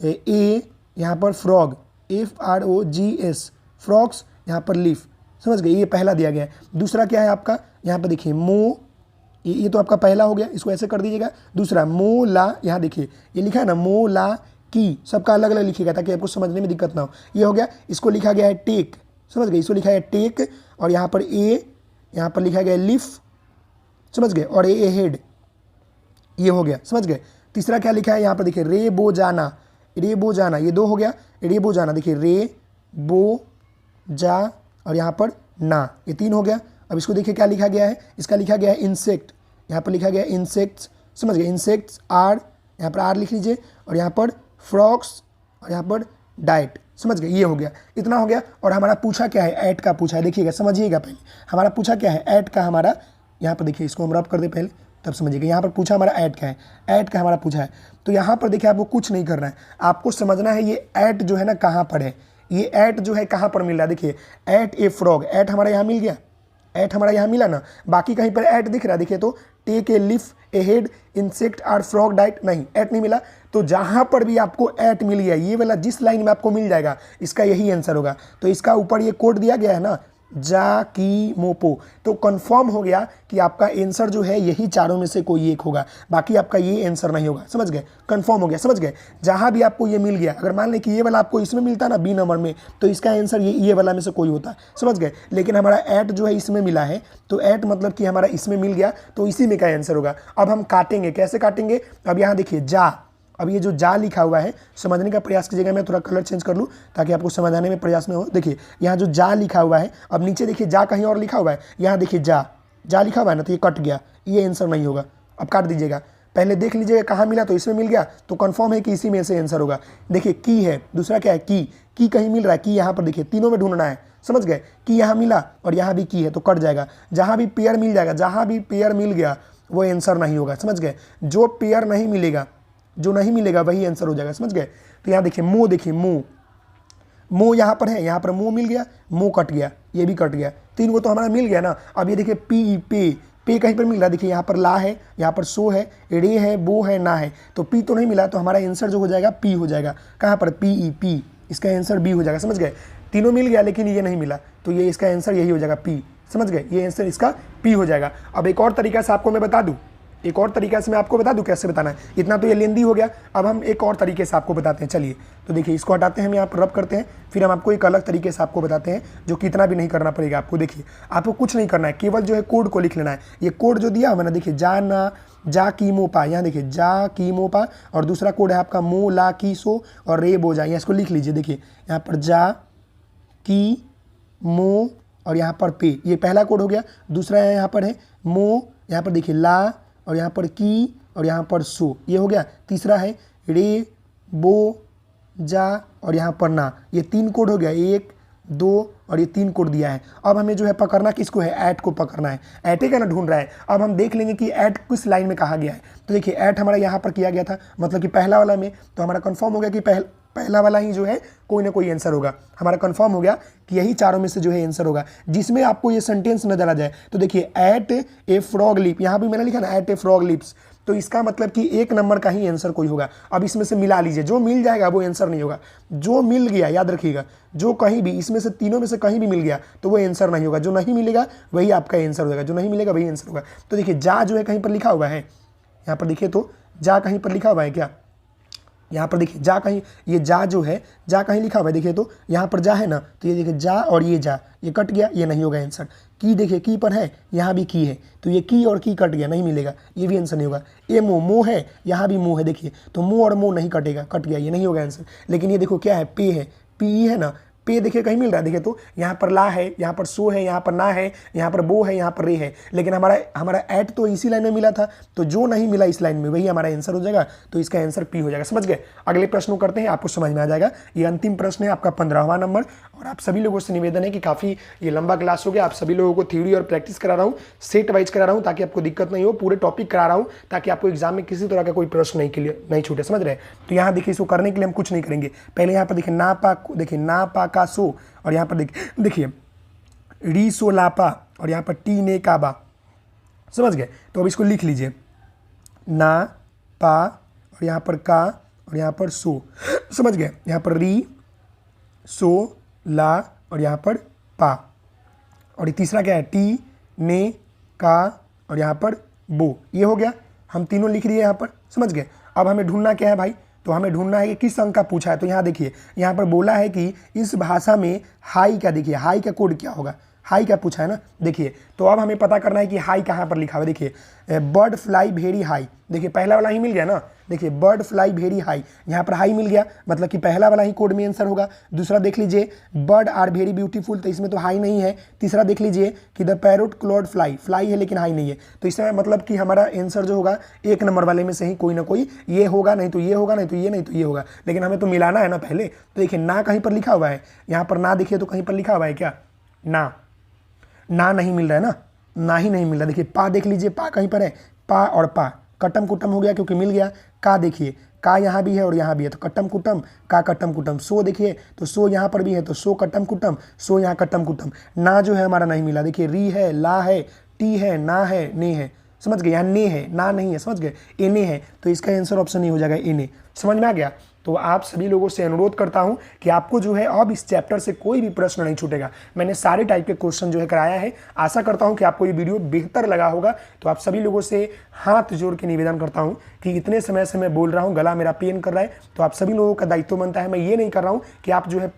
ए, यहाँ पर फ्रॉग FROGS, फ्रॉक्स, यहाँ पर लीफ, समझ गए। ये पहला दिया गया है। दूसरा क्या है आपका, यहाँ पर देखिए मो, ये तो आपका पहला हो गया, इसको ऐसे कर दीजिएगा। दूसरा मो ला, यहाँ देखिए ये लिखा है ना मो ला की, सबका अलग अलग लिखिएगा ताकि आपको समझने में दिक्कत ना हो। ये हो गया। इसको लिखा गया है टेक, समझ गए, इसको लिखा है टेक, और यहाँ पर ए, यहाँ पर लिखा गया है लिफ, समझ गए, और ए हेड, ये हो गया, समझ गए। तीसरा क्या लिखा है, यहाँ पर देखिए रे बो जाना, रे बो जाना, ये 2 हो गया। रे बो जाना देखिए रे बो जा, और यहाँ पर ना, ये 3 हो गया। अब इसको देखिए क्या लिखा गया है, इसका लिखा गया है इंसेक्ट, यहाँ पर लिखा गया है इंसेक्ट्स, समझ गए। इंसेक्ट्स आर यहाँ पर आर लिख लीजिए, और यहाँ पर फ्रॉक्स, और यहाँ पर डाइट। समझ गए, ये हो गया, इतना हो गया। और हमारा पूछा क्या है, ऐट का पूछा है। देखिएगा, समझिएगा पहले हमारा पूछा क्या है, ऐट का हमारा, यहाँ पर देखिए इसको हम रब कर दे पहले तब समझिएगा। यहाँ पर पूछा हमारा ऐट का है, ऐट का हमारा पूछा है। तो यहाँ पर देखिए आपको कुछ नहीं करना है, आपको समझना है ये ऐट जो है ना कहाँ पर है, ये ऐट जो है कहाँ पर मिल रहा है। देखिए ऐट ए फ्रॉग, ऐट हमारा यहाँ मिल गया, ऐट हमारा यहाँ मिला ना, बाकी कहीं पर ऐट दिख रहा है। देखिए तो take a leaf ahead insect or frog diet, नहीं ऐट नहीं मिला। तो जहाँ पर भी आपको ऐट मिल गया, ये वाला जिस लाइन में आपको मिल जाएगा इसका यही आंसर होगा। तो इसका ऊपर ये कोड दिया गया है ना, जा की मोपो, तो कंफर्म हो गया कि आपका आंसर जो है यही चारों में से कोई एक होगा, बाकी आपका ये आंसर नहीं होगा। समझ गए, कंफर्म हो गया, समझ गए। जहां भी आपको ये मिल गया, अगर मान लें कि ये वाला आपको इसमें मिलता ना बी नंबर में, तो इसका आंसर ये वाला में से कोई होता। समझ गए, लेकिन हमारा ऐट जो है इसमें मिला है, तो ऐट मतलब कि हमारा इसमें मिल गया, तो इसी में का आंसर होगा। अब हम काटेंगे, कैसे काटेंगे, अब यहाँ देखिए जा, अब ये जो जा लिखा हुआ है समझने का प्रयास कीजिएगा। मैं थोड़ा कलर चेंज कर लूँ ताकि आपको समझ आने में प्रयास में हो। देखिए यहाँ जो जा लिखा हुआ है, अब नीचे देखिए जा कहीं और लिखा हुआ है, यहाँ देखिए जा लिखा हुआ है ना, तो ये कट गया, ये आंसर नहीं होगा। अब काट दीजिएगा, पहले देख लीजिएगा कहाँ मिला, तो इसमें मिल गया, तो कंफर्म है कि इसी में से आंसर होगा। देखिए की है, दूसरा क्या है की कहीं मिल रहा है, की यहाँ पर देखिए तीनों में ढूंढना है। समझ गए, कि यहाँ मिला और यहाँ भी की है, तो कट जाएगा। जहाँ भी पेयर मिल जाएगा, जहाँ भी पेयर मिल गया वो आंसर नहीं होगा। समझ गए, जो पेयर नहीं मिलेगा, जो नहीं मिलेगा वही आंसर हो जाएगा। समझ गए, तो यहाँ देखिए मुंह, देखिए मुंह यहाँ पर है, यहाँ पर मुंह मिल गया, मुंह कट गया, ये भी कट गया, तीन को तो हमारा मिल गया ना। अब ये देखिए पे कहीं पर मिल रहा है, देखिए यहाँ पर ला है, यहाँ पर सो है, रे है, बो है, ना है, तो पी तो नहीं मिला, तो हमारा आंसर जो हो जाएगा पी हो जाएगा। कहाँ पर पी, इसका आंसर बी हो जाएगा। समझ गए, तीनों मिल गया लेकिन ये नहीं मिला, तो ये इसका आंसर यही हो जाएगा पी। समझ गए, ये आंसर इसका पी हो जाएगा। अब एक और तरीका से आपको मैं बता दूं, एक और तरीका से मैं आपको बता दूं कैसे बताना है। इतना तो ये लेंदी हो गया, अब हम एक और तरीके से आपको बताते हैं। चलिए, तो देखिए इसको हटाते हैं, हम यहाँ पर रब करते हैं, फिर हम आपको एक अलग तरीके से आपको बताते हैं जो कि इतना भी नहीं करना पड़ेगा आपको। देखिए आपको कुछ नहीं करना है, केवल जो है कोड को लिख लेना है। ये कोड जो दिया हुआ ना, देखिए जा की मो पा, यहाँ देखिए जा की मो पा, और दूसरा कोड है आपका मो ला की सो और रे बो जा। यहाँ इसको लिख लीजिए, देखिए यहाँ पर जा की मो और यहाँ पर पे, ये पहला कोड हो गया। दूसरा है यहाँ पर है मो, यहाँ पर देखिए ला, और यहाँ पर की, और यहाँ पर सो, ये हो गया। तीसरा है रे बो जा, और यहाँ पर ना, ये तीन कोड हो गया, 1 2 और ये 3 कोड दिया है। अब हमें जो है पकड़ना किसको है, ऐट को पकड़ना है। ऐटे का ना ढूंढ रहा है। अब हम देख लेंगे कि ऐट किस लाइन में कहा गया है। तो देखिए ऐट हमारा यहाँ पर किया गया था, मतलब कि पहला वाला में, तो हमारा कंफर्म हो गया कि पहला वाला ही जो है कोई ना कोई आंसर होगा। हमारा कंफर्म हो गया कि यही चारों में से जो है आंसर होगा, जिसमें आपको ये सेंटेंस नजर आ जाए। तो देखिए एट ए फ्रॉग लिप, यहाँ भी मैंने लिखा ना एट ए फ्रॉग लिप्स, तो इसका मतलब कि 1 नंबर का ही आंसर कोई होगा। अब इसमें से मिला लीजिए, जो मिल जाएगा वो आंसर नहीं होगा, जो मिल गया याद रखिएगा, जो कहीं भी इसमें से तीनों में से कहीं भी मिल गया तो वो आंसर नहीं होगा, जो नहीं मिलेगा वही आपका आंसर होगा, जो नहीं मिलेगा वही आंसर होगा। तो देखिए जा जो है कहीं पर लिखा हुआ है, यहाँ पर देखिए तो जा कहीं पर लिखा हुआ है क्या, यहाँ पर देखिए जा कहीं, ये जा जो है जा कहीं लिखा हुआ है, देखिए तो यहाँ पर जा है ना, तो ये देखिए जा और ये जा, ये कट गया, ये नहीं होगा आंसर। की देखिए की पर है, यहाँ भी की है, तो ये की और की कट गया, नहीं मिलेगा, ये भी आंसर नहीं होगा। ये मो है, यहाँ भी मो है, देखिए तो मो और मो नहीं कटेगा, कट गया, ये नहीं होगा आंसर। लेकिन ये देखो क्या है, पे है, पी है ना, पे देखिए कहीं मिल रहा है, देखिए तो यहाँ पर ला है, यहाँ पर सो है, यहाँ पर ना है, यहाँ पर बो है, यहाँ पर रे है, लेकिन हमारा ऐट तो इसी लाइन में मिला था, तो जो नहीं मिला इस लाइन में वही हमारा आंसर हो जाएगा, तो इसका आंसर पी हो जाएगा। समझ गए, अगले प्रश्न करते हैं, आपको समझ में आ जाएगा। ये अंतिम प्रश्न है आपका 15वां नंबर, और आप सभी लोगों से निवेदन है कि काफ़ी ये लंबा क्लास हो गया, आप सभी लोगों को थ्योरी और प्रैक्टिस करा रहा हूँ, सेट वाइज करा रहा हूँ ताकि आपको दिक्कत नहीं हो, पूरे टॉपिक करा रहा हूँ ताकि आपको एग्जाम में किसी तरह का कोई प्रश्न नहीं छूटे। समझ रहे, तो यहाँ देखिए इसको करने के लिए हम कुछ नहीं करेंगे। पहले यहाँ पर देखिए ना पा, देखिए ना पा का सो, और यहाँ पर देखिए री सो लापा, और यहाँ पर टी ने काबा। समझ गए, तो अब इसको लिख लीजिए, ना पा और यहाँ पर का और यहाँ पर सो। समझ गए, यहाँ पर री सो ला और यहाँ पर पा, और ये तीसरा क्या है, टी ने का और यहाँ पर बो। ये हो गया, हम तीनों लिख दिए यहाँ पर। समझ गए, अब हमें ढूंढना क्या है भाई, तो हमें ढूंढना है कि किस अंक का पूछा है। तो यहाँ देखिए यहाँ पर बोला है कि इस भाषा में हाई का, देखिए हाई का कोड क्या होगा, हाई क्या पूछा है ना। देखिए तो अब हमें पता करना है कि हाई कहाँ पर लिखा हुआ है। देखिए बर्ड फ्लाई वेरी हाई, देखिए पहला वाला ही मिल गया ना। देखिए बर्ड फ्लाई वेरी हाई, यहाँ पर हाई मिल गया, मतलब कि पहला वाला ही कोड में आंसर होगा। दूसरा देख लीजिए बर्ड आर वेरी ब्यूटीफुल, तो इसमें तो हाई नहीं है। तीसरा देख लीजिए कि the parrot cloud fly, fly है लेकिन हाई नहीं है, तो इसमें मतलब कि हमारा आंसर जो होगा एक नंबर वाले में से ही कोई ना कोई ये होगा, नहीं तो ये होगा, नहीं तो ये, नहीं तो ये होगा। लेकिन हमें तो मिलाना है ना पहले। तो देखिए ना कहीं पर लिखा हुआ है, यहाँ पर ना देखिए तो कहीं पर लिखा हुआ है क्या, ना नहीं मिल रहा है ना, ना ही नहीं मिल रहा। देखिए पा देख लीजिए, पा कहीं पर है, पा और पा कटम कुटम हो गया क्योंकि मिल गया। का देखिए का यहाँ भी है और यहाँ भी है, तो कटम कुटम का कटम कुटम। सो देखिए तो सो यहाँ पर भी है, तो सो कटम कुटम, सो यहाँ कटम कुटम। ना जो है हमारा नहीं मिला। देखिए री है, ला है, टी है, ना है, ने है, समझ गए। यहाँ ने है, ना नहीं है, समझ गए। एने है, तो इसका आंसर ऑप्शन नहीं हो जाएगा एने। समझ में आ गया। तो आप सभी लोगों से अनुरोध करता हूं कि आपको जो है अब इस चैप्टर से कोई भी प्रश्न नहीं छूटेगा। मैंने सारे टाइप के क्वेश्चन जो है कराया है। आशा करता हूं कि आपको ये वीडियो बेहतर लगा होगा। तो आप सभी लोगों से हाथ जोड़ के निवेदन करता हूं कि इतने समय से मैं बोल रहा हूं, गला मेरा पेन कर रहा है, तो आप सभी लोगों का दायित्व बनता है। मैं ये नहीं कर रहा हूँ कि आप जो है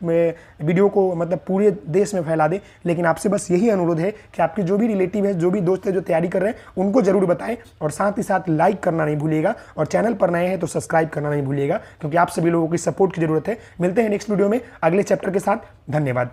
वीडियो को मतलब पूरे देश में फैला दें, लेकिन आपसे बस यही अनुरोध है कि आपके जो भी रिलेटिव है, जो भी दोस्त है जो तैयारी कर रहे हैं, उनको जरूर बताएं। और साथ ही साथ लाइक करना नहीं भूलिएगा, और चैनल पर नए हैं तो सब्सक्राइब करना नहीं भूलिएगा, क्योंकि आप सभी लोगों की सपोर्ट की जरूरत है। मिलते हैं नेक्स्ट वीडियो में अगले चैप्टर के साथ। धन्यवाद।